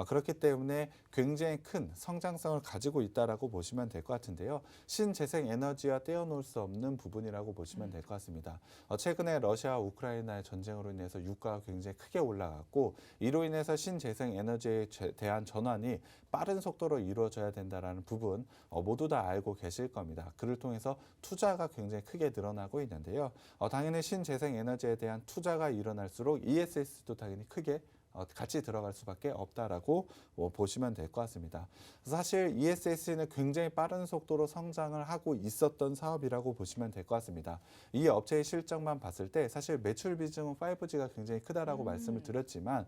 그렇기 때문에 굉장히 큰 성장성을 가지고 있다라고 보시면 될 것 같은데요. 신재생 에너지와 떼어놓을 수 없는 부분이라고 보시면 될 것 같습니다. 최근에 러시아와 우크라이나의 전쟁으로 인해서 유가가 굉장히 크게 올라갔고 이로 인해서 신재생 에너지에 대한 전환이 빠른 속도로 이루어져야 된다는 부분 모두 다 알고 계실 겁니다. 그를 통해서 투자가 굉장히 크게 늘어나고 있는데요. 당연히 신재생 에너지에 대한 투자가 일어날수록 ESS도 당연히 크게 같이 들어갈 수밖에 없다라고 보시면 될 것 같습니다. 사실 ESS는 굉장히 빠른 속도로 성장을 하고 있었던 사업이라고 보시면 될 것 같습니다. 이 업체의 실적만 봤을 때 사실 매출 비중은 5G가 굉장히 크다라고 말씀을 드렸지만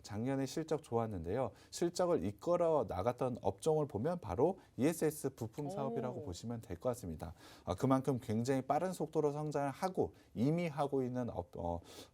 작년에 실적 좋았는데요. 실적을 이끌어 나갔던 업종을 보면 바로 ESS 부품 사업이라고 보시면 될 것 같습니다. 그만큼 굉장히 빠른 속도로 성장을 하고 이미 하고 있는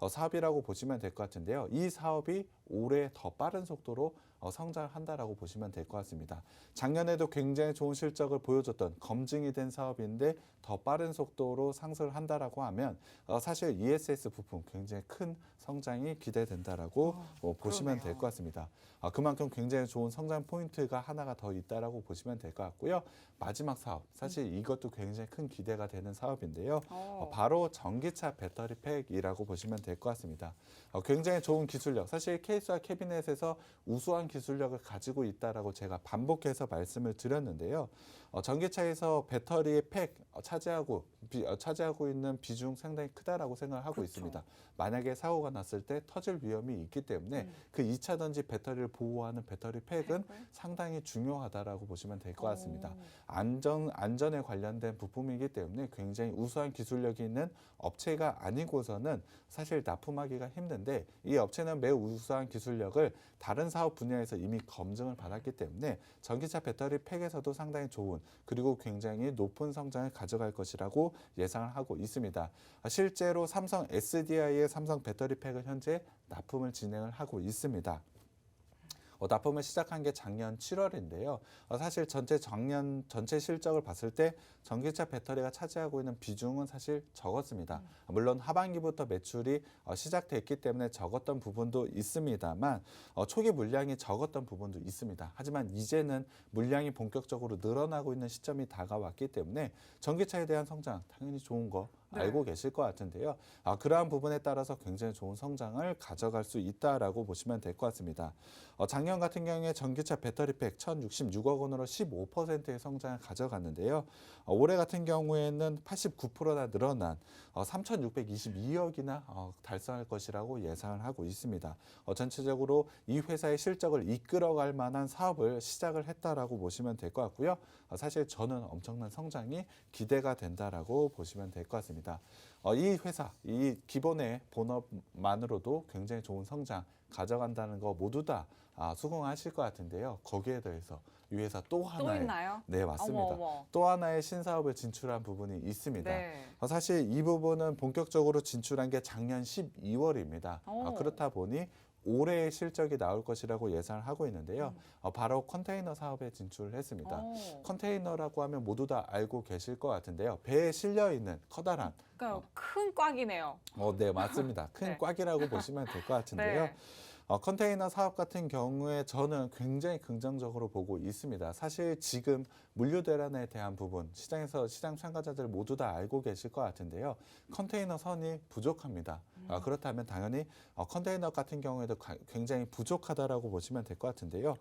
사업이라고 보시면 될 것 같은데요. 이 사업이 올해 더 빠른 속도로 성장한다라고 보시면 될 것 같습니다. 작년에도 굉장히 좋은 실적을 보여줬던 검증이 된 사업인데 더 빠른 속도로 상승을 한다라고 하면 사실 ESS 부품 굉장히 큰 성장이 기대된다라고 보시면 될 것 같습니다. 그만큼 굉장히 좋은 성장 포인트가 하나가 더 있다라고 보시면 될 것 같고요. 마지막 사업, 사실 이것도 굉장히 큰 기대가 되는 사업인데요. 바로 전기차 배터리 팩이라고 보시면 될 것 같습니다. 굉장히 좋은 기술력, 사실 케이스와 캐비넷에서 우수한 기술력을 가지고 있다라고 제가 반복해서 말씀을 드렸는데요. 전기차에서 배터리의 팩 차지하고 있는 비중 상당히 크다라고 생각을 하고 있습니다. 만약에 사고가 났을 때 터질 위험이 있기 때문에 그 2차 전지 배터리를 보호하는 배터리 팩은 상당히 중요하다라고 보시면 될 것 같습니다. 안전에 관련된 부품이기 때문에 굉장히 우수한 기술력이 있는 업체가 아니고서는 사실 납품하기가 힘든데 이 업체는 매우 우수한 기술력을 다른 사업 분야에서 이미 검증을 받았기 때문에 전기차 배터리 팩에서도 상당히 좋은 그리고 굉장히 높은 성장을 가져갈 것이라고 예상을 하고 있습니다. 실제로 삼성 SDI의 삼성 배터리 팩을 현재 납품을 진행을 하고 있습니다. 납품을 시작한 게 작년 7월인데요. 사실 작년 전체 실적을 봤을 때 전기차 배터리가 차지하고 있는 비중은 사실 적었습니다. 물론 하반기부터 매출이 시작됐기 때문에 적었던 부분도 있습니다만 초기 물량이 적었던 부분도 있습니다. 하지만 이제는 물량이 본격적으로 늘어나고 있는 시점이 다가왔기 때문에 전기차에 대한 성장 당연히 좋은 거 알고 계실 것 같은데요. 그러한 부분에 따라서 굉장히 좋은 성장을 가져갈 수 있다라고 보시면 될 것 같습니다. 작년 같은 경우에 전기차 배터리 팩 1,066억 원으로 15%의 성장을 가져갔는데요. 올해 같은 경우에는 89%나 늘어난 3,622억이나 달성할 것이라고 예상을 하고 있습니다. 전체적으로 이 회사의 실적을 이끌어갈 만한 사업을 시작을 했다라고 보시면 될 것 같고요. 사실 저는 엄청난 성장이 기대가 된다라고 보시면 될 것 같습니다. 이 회사, 이 기본의 본업만으로도 굉장히 좋은 성장 가져간다는 거 모두 다 수긍하실 것 같은데요. 거기에 더해서 이 회사 또 하나의 있나요? 네, 맞습니다. 어머. 또 하나의 신사업을 진출한 부분이 있습니다. 네. 사실 이 부분은 본격적으로 진출한 게 작년 12월입니다. 그렇다 보니 올해의 실적이 나올 것이라고 예상을 하고 있는데요. 바로 컨테이너 사업에 진출을 했습니다. 컨테이너라고 하면 모두 다 알고 계실 것 같은데요. 배에 실려 있는 커다란 그러니까 큰 꽉이네요. 네, 맞습니다. 큰 네. 꽉이라고 보시면 될 것 같은데요. 네. 컨테이너 사업 같은 경우에 저는 굉장히 긍정적으로 보고 있습니다. 사실 지금 물류 대란에 대한 부분, 시장 참가자들 모두 다 알고 계실 것 같은데요. 컨테이너 선이 부족합니다. 그렇다면 당연히 컨테이너 같은 경우에도 굉장히 부족하다라고 보시면 될 것 같은데요.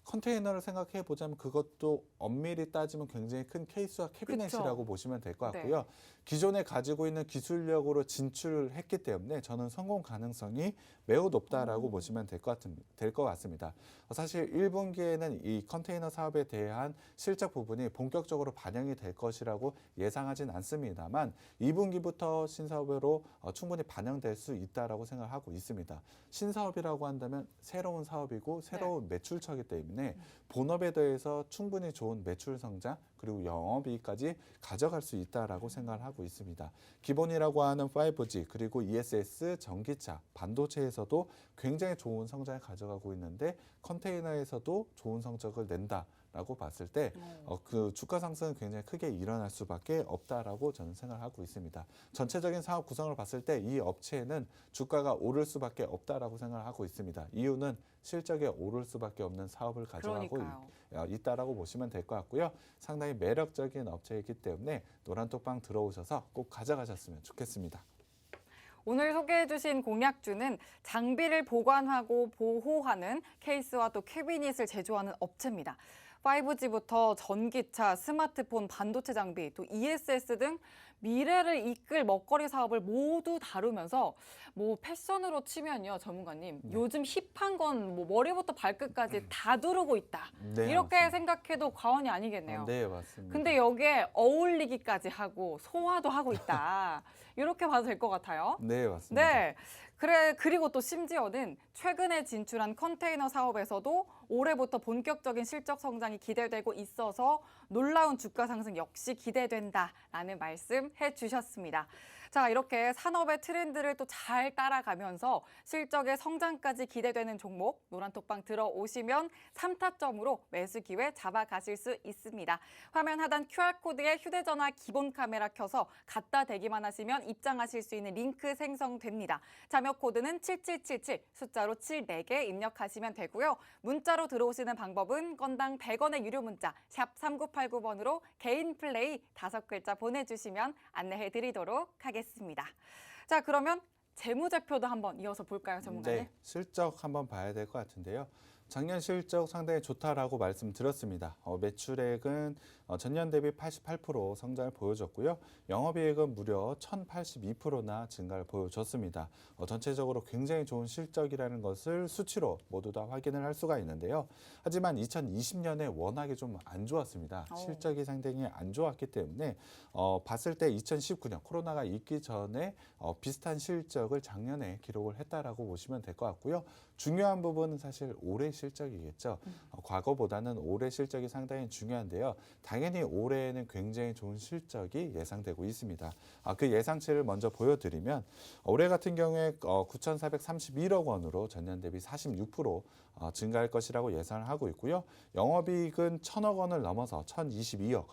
컨테이너를 생각해 보자면 그것도 엄밀히 따지면 굉장히 큰 케이스와 캐비넷이라고 그쵸. 보시면 될 것 네. 같고요. 기존에 가지고 있는 기술력으로 진출했기 때문에 저는 성공 가능성이 매우 높다라고 보시면 될 것 같습니다. 사실 1분기에는 이 컨테이너 사업에 대한 실적 부분이 본격적으로 반영이 될 것이라고 예상하진 않습니다만 2분기부터 신사업으로 충분히 반영될 수 있다라고 생각하고 있습니다. 신사업이라고 한다면 새로운 사업이고 새로운 매출처이기 때문에 본업에 대해서 충분히 좋은 매출 성장 그리고 영업이익까지 가져갈 수 있다라고 생각을 하고 있습니다. 기본이라고 하는 5G 그리고 ESS, 전기차, 반도체에서도 굉장히 좋은 성장을 가져가고 있는데 컨테이너에서도 좋은 성적을 낸다라고 봤을 때 그 주가 상승은 굉장히 크게 일어날 수밖에 없다라고 저는 생각을 하고 있습니다. 전체적인 사업 구성을 봤을 때 이 업체는 주가가 오를 수밖에 없다라고 생각을 하고 있습니다. 이유는 실적에 오를 수밖에 없는 사업을 가져가고 있다라고 보시면 될 것 같고요. 상당히 매력적인 업체이기 때문에 노란톡방 들어오셔서 꼭 가져가셨으면 좋겠습니다. 오늘 소개해주신 공약주는 장비를 보관하고 보호하는 케이스와 또 캐비닛을 제조하는 업체입니다. 5G부터 전기차, 스마트폰, 반도체 장비, 또 ESS 등 미래를 이끌 먹거리 사업을 모두 다루면서 뭐 패션으로 치면요, 전문가님. 요즘 힙한 건 뭐 머리부터 발끝까지 다 두르고 있다. 네, 이렇게 맞습니다. 생각해도 과언이 아니겠네요. 네, 맞습니다. 근데 여기에 어울리기까지 하고 소화도 하고 있다. 이렇게 봐도 될 것 같아요. 네, 맞습니다. 네. 그리고 또 심지어는 최근에 진출한 컨테이너 사업에서도 올해부터 본격적인 실적 성장이 기대되고 있어서 놀라운 주가 상승 역시 기대된다라는 말씀 해주셨습니다. 자, 이렇게 산업의 트렌드를 또 잘 따라가면서 실적의 성장까지 기대되는 종목 노란톡방 들어오시면 3타점으로 매수 기회 잡아가실 수 있습니다. 화면 하단 QR코드에 휴대전화 기본 카메라 켜서 갖다 대기만 하시면 입장하실 수 있는 링크 생성됩니다. 참여 코드는 7777 숫자로 74개 입력하시면 되고요. 문자로 들어오시는 방법은 건당 100원의 유료 문자 샵 3989번으로 개인 플레이 5글자 보내주시면 안내해드리도록 하겠습니다. 자, 그러면 재무제표도 한번 이어서 볼까요, 전문가님? 네, 실적 한번 봐야 될 것 같은데요. 작년 실적 상당히 좋다라고 말씀드렸습니다. 매출액은 전년 대비 88% 성장을 보여줬고요. 영업이익은 무려 1082%나 증가를 보여줬습니다. 전체적으로 굉장히 좋은 실적이라는 것을 수치로 모두 다 확인을 할 수가 있는데요. 하지만 2020년에 워낙에 좀 안 좋았습니다. 실적이 상당히 안 좋았기 때문에 봤을 때 2019년 코로나가 있기 전에 비슷한 실적을 작년에 기록을 했다라고 보시면 될 것 같고요. 중요한 부분은 사실 올해 실적이겠죠. 과거보다는 올해 실적이 상당히 중요한데요. 당연히 올해에는 굉장히 좋은 실적이 예상되고 있습니다. 그 예상치를 먼저 보여드리면 올해 같은 경우에 9,431억 원으로 전년 대비 46% 증가할 것이라고 예상을 하고 있고요. 영업이익은 1,000억 원을 넘어서 1,022억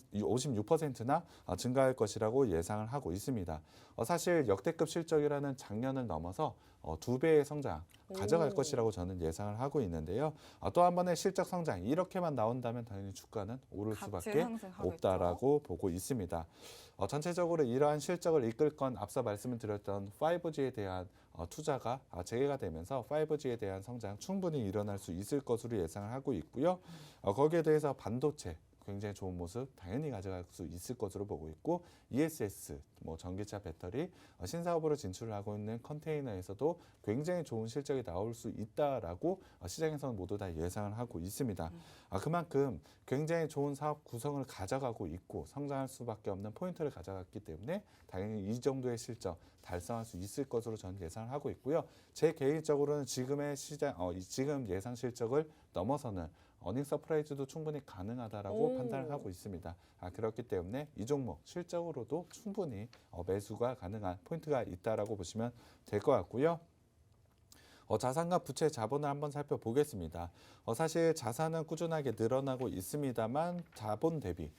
56%나 증가할 것이라고 예상을 하고 있습니다. 사실 역대급 실적이라는 작년을 넘어서 2배의 성장 가져갈 것이라고 저는 예상을 하고 있는데요. 또 한 번의 실적 성장 이렇게만 나온다면 당연히 주가는 오를 수밖에 없다라고 보고 있습니다. 전체적으로 이러한 실적을 이끌 건 앞서 말씀을 드렸던 5G에 대한 투자가 재개가 되면서 5G에 대한 성장 충분히 일어날 수 있을 것으로 예상을 하고 있고요. 거기에 대해서 반도체 굉장히 좋은 모습 당연히 가져갈 수 있을 것으로 보고 있고 ESS, 전기차 배터리, 신사업으로 진출을 하고 있는 컨테이너에서도 굉장히 좋은 실적이 나올 수 있다라고 시장에서는 모두 다 예상을 하고 있습니다. 그만큼 굉장히 좋은 사업 구성을 가져가고 있고 성장할 수밖에 없는 포인트를 가져갔기 때문에 당연히 이 정도의 실적 달성할 수 있을 것으로 저는 예상을 하고 있고요. 제 개인적으로는 지금 예상 실적을 넘어서는 어닝 서프라이즈도 충분히 가능하다라고 판단을 하고 있습니다. 그렇기 때문에 이 종목 실적으로도 충분히 매수가 가능한 포인트가 있다라고 보시면 될 것 같고요. 자산과 부채 자본을 한번 살펴보겠습니다. 사실 자산은 꾸준하게 늘어나고 있습니다만 자본 대비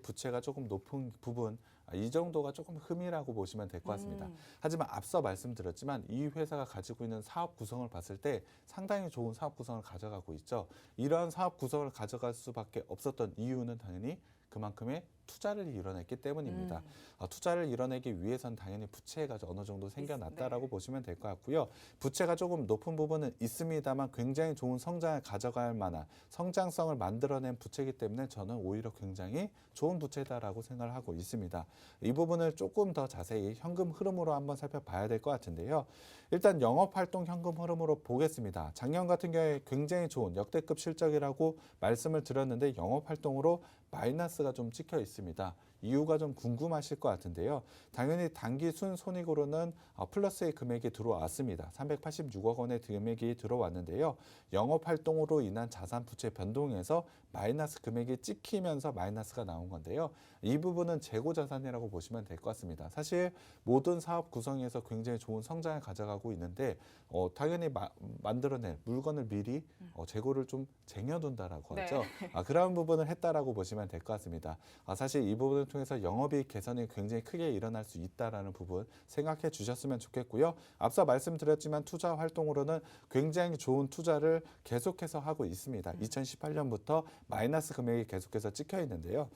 부채가 조금 높은 부분 이 정도가 조금 흠이라고 보시면 될 것 같습니다. 하지만 앞서 말씀드렸지만 이 회사가 가지고 있는 사업 구성을 봤을 때 상당히 좋은 사업 구성을 가져가고 있죠. 이러한 사업 구성을 가져갈 수밖에 없었던 이유는 당연히 그만큼의 투자를 이뤄냈기 때문입니다. 투자를 이뤄내기 위해선 당연히 부채가 어느 정도 생겨났다라고 보시면 될 것 같고요. 부채가 조금 높은 부분은 있습니다만 굉장히 좋은 성장을 가져갈 만한 성장성을 만들어낸 부채이기 때문에 저는 오히려 굉장히 좋은 부채다라고 생각을 하고 있습니다. 이 부분을 조금 더 자세히 현금 흐름으로 한번 살펴봐야 될 것 같은데요. 일단 영업활동 현금 흐름으로 보겠습니다. 작년 같은 경우에 굉장히 좋은 역대급 실적이라고 말씀을 드렸는데 영업활동으로 마이너스가 좀 찍혀 있습니다. 이유가 좀 궁금하실 것 같은데요. 당연히 단기 순손익으로는 플러스의 금액이 들어왔습니다. 386억 원의 금액이 들어왔는데요. 영업활동으로 인한 자산 부채 변동에서 마이너스 금액이 찍히면서 마이너스가 나온 건데요. 이 부분은 재고 자산이라고 보시면 될 것 같습니다. 사실 모든 사업 구성에서 굉장히 좋은 성장을 가져가고 있는데 당연히 만들어낸 물건을 미리 재고를 좀 쟁여둔다라고 하죠. 그런 부분을 했다라고 보시면 될 것 같습니다. 사실 이 부분을 통해서 영업이익 개선이 굉장히 크게 일어날 수 있다라는 부분 생각해 주셨으면 좋겠고요. 앞서 말씀드렸지만 투자 활동으로는 굉장히 좋은 투자를 계속해서 하고 있습니다. 2018년부터 마이너스 금액이 계속해서 찍혀 있는데요.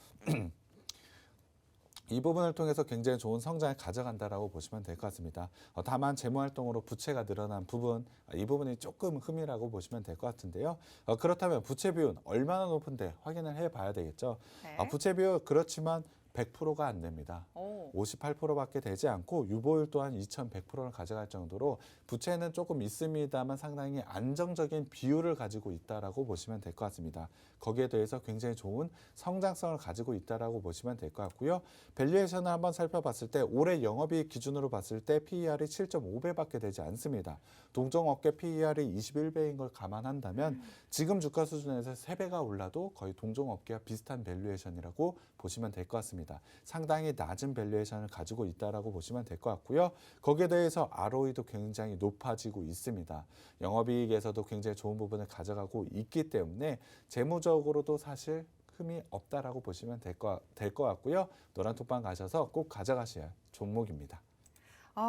이 부분을 통해서 굉장히 좋은 성장을 가져간다라고 보시면 될 것 같습니다. 다만 재무활동으로 부채가 늘어난 부분, 이 부분이 조금 흠이라고 보시면 될 것 같은데요. 그렇다면 부채 비율 얼마나 높은데 확인을 해봐야 되겠죠. 네. 부채 비율 그렇지만 100%가 안 됩니다. 58%밖에 되지 않고 유보율 또한 2100%를 가져갈 정도로 부채는 조금 있습니다만 상당히 안정적인 비율을 가지고 있다라고 보시면 될 것 같습니다. 거기에 대해서 굉장히 좋은 성장성을 가지고 있다라고 보시면 될 것 같고요. 밸류에이션을 한번 살펴봤을 때 올해 영업이익 기준으로 봤을 때 PER이 7.5배밖에 되지 않습니다. 동종업계 PER이 21배인 걸 감안한다면 지금 주가 수준에서 3배가 올라도 거의 동종업계와 비슷한 밸류에이션이라고 보시면 될 것 같습니다. 상당히 낮은 밸류에이션을 가지고 있다라고 보시면 될 것 같고요. 거기에 대해서 ROE도 굉장히 높아지고 있습니다. 영업이익에서도 굉장히 좋은 부분을 가져가고 있기 때문에 재무적으로도 사실 흠이 없다라고 보시면 될 것 같고요. 노란톡방 가셔서 꼭 가져가셔야 할 종목입니다.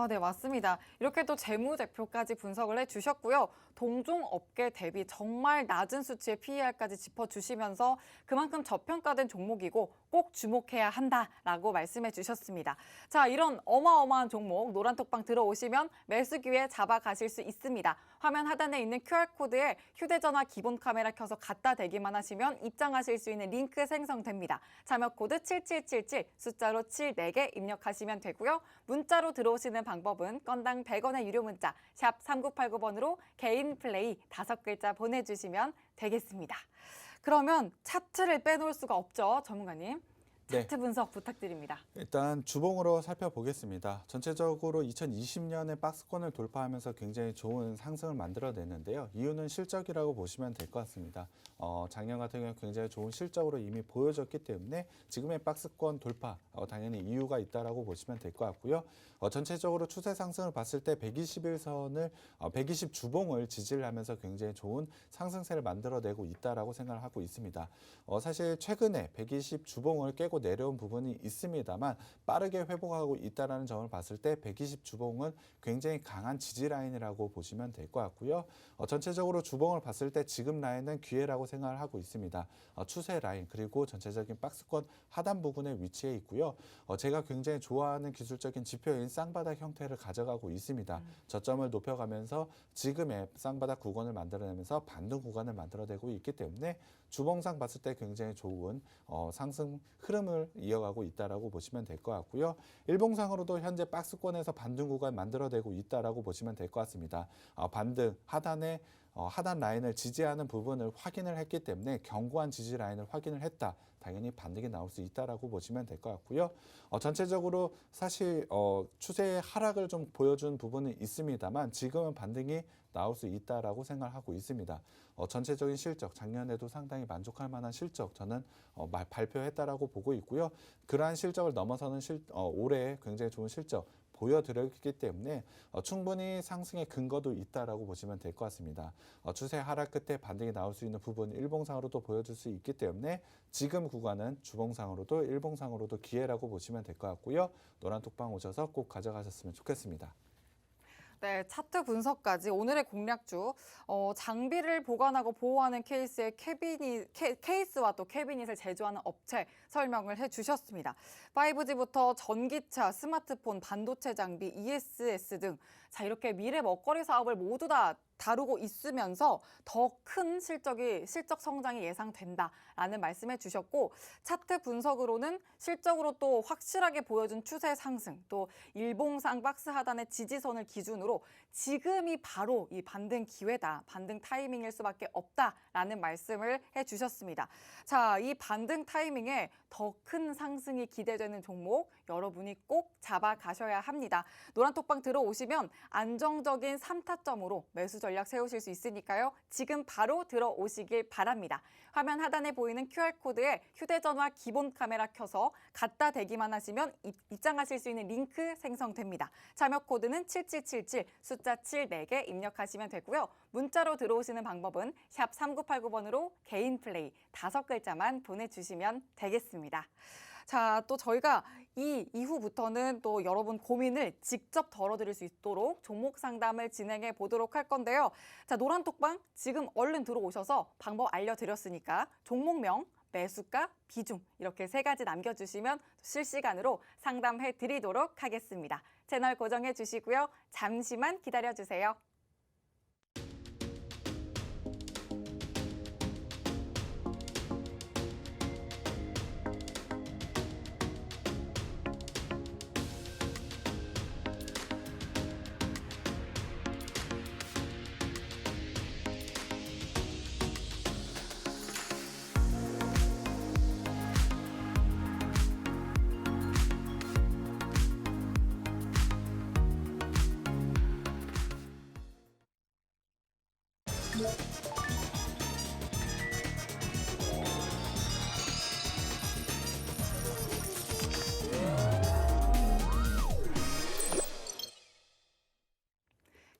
네, 맞습니다. 이렇게 또 재무제표까지 분석을 해주셨고요. 동종 업계 대비 정말 낮은 수치의 PER까지 짚어주시면서 그만큼 저평가된 종목이고 꼭 주목해야 한다라고 말씀해 주셨습니다. 자, 이런 어마어마한 종목 노란톡방 들어오시면 매수 기회 잡아가실 수 있습니다. 화면 하단에 있는 QR코드에 휴대전화 기본 카메라 켜서 갖다 대기만 하시면 입장하실 수 있는 링크 생성됩니다. 참여 코드 7777 숫자로 74개 입력하시면 되고요. 문자로 들어오시는 방법은 건당 100원의 유료 문자 샵 3989번으로 개인 플레이 5글자 보내주시면 되겠습니다. 그러면 차트를 빼놓을 수가 없죠, 전문가님. 차트 분석 부탁드립니다. 일단 주봉으로 살펴보겠습니다. 전체적으로 2020년에 박스권을 돌파하면서 굉장히 좋은 상승을 만들어냈는데요. 이유는 실적이라고 보시면 될 것 같습니다. 작년 같은 경우는 굉장히 좋은 실적으로 이미 보여졌기 때문에 지금의 박스권 돌파 당연히 이유가 있다라고 보시면 될 것 같고요. 전체적으로 추세 상승을 봤을 때 120일선을 120 주봉을 지지를 하면서 굉장히 좋은 상승세를 만들어내고 있다라고 생각을 하고 있습니다. 사실 최근에 120 주봉을 깨고 내려온 부분이 있습니다만 빠르게 회복하고 있다는 점을 봤을 때 120 주봉은 굉장히 강한 지지 라인이라고 보시면 될 것 같고요. 전체적으로 주봉을 봤을 때 지금 라인은 기회라고 생각을 하고 있습니다. 추세 라인 그리고 전체적인 박스권 하단 부분에 위치해 있고요. 제가 굉장히 좋아하는 기술적인 지표인 쌍바닥 형태를 가져가고 있습니다. 저점을 높여가면서 지금의 쌍바닥 구간을 만들어내면서 반등 구간을 만들어내고 있기 때문에 주봉상 봤을 때 굉장히 좋은 상승 흐름을 이어가고 있다라고 보시면 될 것 같고요. 일봉상으로도 현재 박스권에서 반등 구간 만들어내고 있다라고 보시면 될 것 같습니다. 반등 하단에 하단 라인을 지지하는 부분을 확인을 했기 때문에 견고한 지지 라인을 확인을 했다. 당연히 반등이 나올 수 있다라고 보시면 될 것 같고요. 전체적으로 사실 추세의 하락을 좀 보여준 부분은 있습니다만 지금은 반등이 나올 수 있다라고 생각하고 있습니다. 전체적인 실적, 작년에도 상당히 만족할 만한 실적 저는 발표했다라고 보고 있고요. 그러한 실적을 넘어서는 올해 굉장히 좋은 실적 보여드렸기 때문에 충분히 상승의 근거도 있다라고 보시면 될 것 같습니다. 추세 하락 끝에 반등이 나올 수 있는 부분 일봉상으로도 보여줄 수 있기 때문에 지금 구간은 주봉상으로도 일봉상으로도 기회라고 보시면 될 것 같고요. 노란톡방 오셔서 꼭 가져가셨으면 좋겠습니다. 네, 차트 분석까지 오늘의 공략주, 장비를 보관하고 보호하는 케이스의 케이스와 또 캐비닛을 제조하는 업체 설명을 해주셨습니다. 5G부터 전기차, 스마트폰, 반도체 장비, ESS 등 자, 이렇게 미래 먹거리 사업을 모두 다 다루고 있으면서 더 큰 실적 성장이 예상된다라는 말씀해 주셨고 차트 분석으로는 실적으로 또 확실하게 보여준 추세 상승 또 일봉상 박스 하단의 지지선을 기준으로 지금이 바로 이 반등 기회다, 반등 타이밍일 수밖에 없다라는 말씀을 해 주셨습니다. 자, 이 반등 타이밍에 더 큰 상승이 기대되는 종목 여러분이 꼭 잡아 가셔야 합니다. 노란톡방 들어오시면 안정적인 3타점으로 매수 전략 세우실 수 있으니까요. 지금 바로 들어오시길 바랍니다. 화면 하단에 보이는 QR코드에 휴대전화 기본 카메라 켜서 갖다 대기만 하시면 입장하실 수 있는 링크 생성됩니다. 참여 코드는 7777 숫자 7 4개 입력하시면 되고요. 문자로 들어오시는 방법은 샵 3989번으로 개인 플레이 5글자만 보내주시면 되겠습니다. 자, 또 저희가 이 이후부터는 또 여러분 고민을 직접 덜어드릴 수 있도록 종목 상담을 진행해 보도록 할 건데요. 자, 노란톡방 지금 얼른 들어오셔서 방법 알려드렸으니까 종목명, 매수가, 비중 이렇게 3가지 남겨주시면 실시간으로 상담해 드리도록 하겠습니다. 채널 고정해 주시고요. 잠시만 기다려 주세요.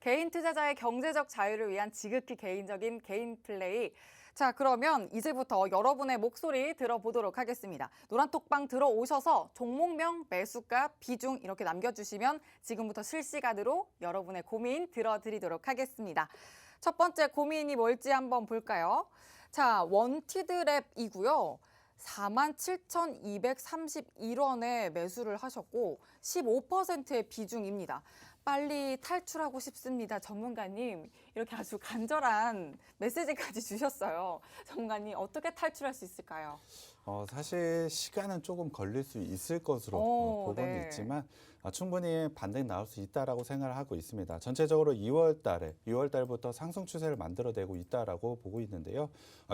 개인 투자자의 경제적 자유를 위한 지극히 개인적인 개인 플레이. 자, 그러면 이제부터 여러분의 목소리 들어보도록 하겠습니다. 노란톡방 들어오셔서 종목명, 매수가, 비중 이렇게 남겨주시면 지금부터 실시간으로 여러분의 고민 들어드리도록 하겠습니다. 첫 번째 고민이 뭘지 한번 볼까요? 자, 원티드랩이고요. 47,231원에 매수를 하셨고 15%의 비중입니다. 빨리 탈출하고 싶습니다. 전문가님, 이렇게 아주 간절한 메시지까지 주셨어요. 전문가님, 어떻게 탈출할 수 있을까요? 사실 시간은 조금 걸릴 수 있을 것으로 보고는 네. 있지만 충분히 반등이 나올 수 있다라고 생각을 하고 있습니다. 전체적으로 2월 달부터 상승 추세를 만들어내고 있다라고 보고 있는데요.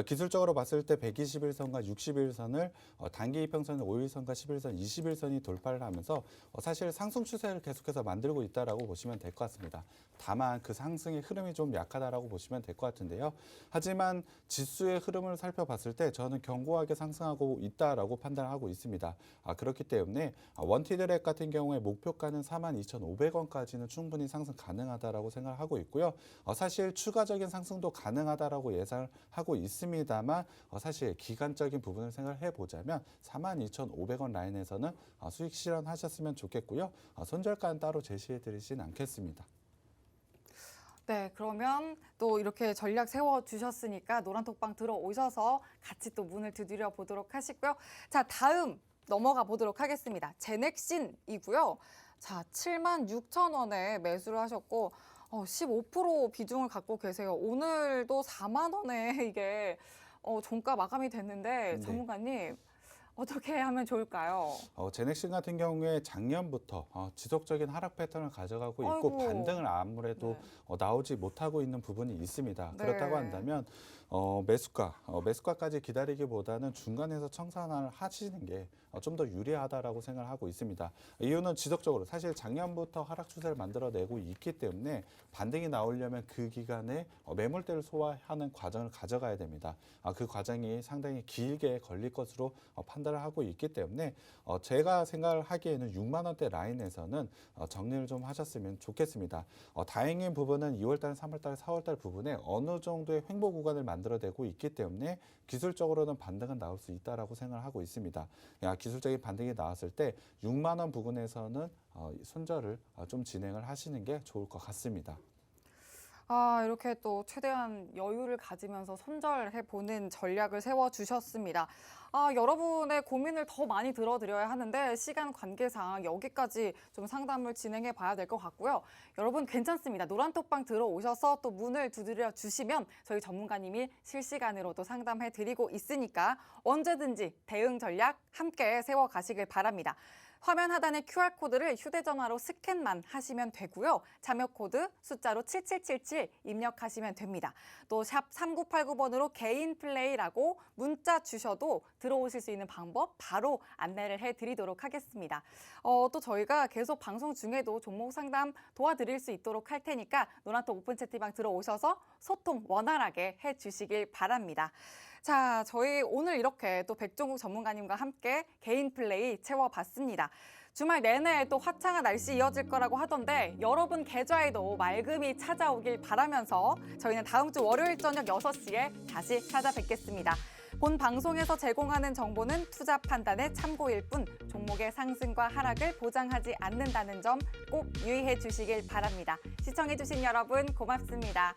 기술적으로 봤을 때 121선과 61선을 단기 이평선의 5일선과 11선, 21선이 돌파를 하면서 사실 상승 추세를 계속해서 만들고 있다라고 보시면 될 것 같습니다. 다만 그 상승의 흐름이 좀 약하다라고 보시면 될 것 같은데요. 하지만 지수의 흐름을 살펴봤을 때 저는 견고하게 상승하고 있다라고 판단하고 있습니다. 그렇기 때문에 원티드랩 같은 경우에 목표가는 42,500원까지는 충분히 상승 가능하다라고 생각을 하고 있고요. 사실 추가적인 상승도 가능하다라고 예상을 하고 있습니다만 사실 기간적인 부분을 생각해 보자면 42,500원 라인에서는 수익 실현하셨으면 좋겠고요. 손절가는 따로 제시해 드리진 않겠습니다. 네, 그러면 또 이렇게 전략 세워주셨으니까 노란톡방 들어오셔서 같이 또 문을 두드려 보도록 하시고요. 자, 다음 넘어가 보도록 하겠습니다. 제넥신이고요. 자, 76,000원에 매수를 하셨고 15% 비중을 갖고 계세요. 오늘도 4만 원에 이게 종가 마감이 됐는데 네. 전문가님 어떻게 하면 좋을까요? 제넥신 같은 경우에 작년부터 지속적인 하락 패턴을 가져가고 있고 아이고. 반등을 아무래도 네. 나오지 못하고 있는 부분이 있습니다. 네. 그렇다고 한다면 매수가까지 기다리기보다는 중간에서 청산을 하시는 게 좀 더 유리하다라고 생각을 하고 있습니다. 이유는 지속적으로 사실 작년부터 하락 추세를 만들어내고 있기 때문에 반등이 나오려면 그 기간에 매물대를 소화하는 과정을 가져가야 됩니다. 그 과정이 상당히 길게 걸릴 것으로 판단을 하고 있기 때문에 제가 생각을 하기에는 6만 원대 라인에서는 정리를 좀 하셨으면 좋겠습니다. 다행인 부분은 2월달, 3월달, 4월달 부분에 어느 정도의 횡보 구간을 만들어내고 있기 때문에 기술적으로는 반등은 나올 수 있다라고 생각을 하고 있습니다. 기술적인 반등이 나왔을 때 6만 원 부근에서는 손절을 좀 진행을 하시는 게 좋을 것 같습니다. 이렇게 또 최대한 여유를 가지면서 손절해보는 전략을 세워주셨습니다. 여러분의 고민을 더 많이 들어드려야 하는데 시간 관계상 여기까지 좀 상담을 진행해 봐야 될 것 같고요. 여러분 괜찮습니다. 노란톡방 들어오셔서 또 문을 두드려 주시면 저희 전문가님이 실시간으로도 상담해 드리고 있으니까 언제든지 대응 전략 함께 세워가시길 바랍니다. 화면 하단의 QR코드를 휴대전화로 스캔만 하시면 되고요. 참여 코드 숫자로 7777 입력하시면 됩니다. 또 샵 3989번으로 개인 플레이라고 문자 주셔도 들어오실 수 있는 방법 바로 안내를 해드리도록 하겠습니다. 또 저희가 계속 방송 중에도 종목 상담 도와드릴 수 있도록 할 테니까 노란톡 오픈 채팅방 들어오셔서 소통 원활하게 해주시길 바랍니다. 자, 저희 오늘 이렇게 또 백종국 전문가님과 함께 개인 플레이 채워봤습니다. 주말 내내 또 화창한 날씨 이어질 거라고 하던데 여러분 계좌에도 맑음이 찾아오길 바라면서 저희는 다음 주 월요일 저녁 6시에 다시 찾아뵙겠습니다. 본 방송에서 제공하는 정보는 투자 판단의 참고일 뿐 종목의 상승과 하락을 보장하지 않는다는 점 꼭 유의해 주시길 바랍니다. 시청해 주신 여러분 고맙습니다.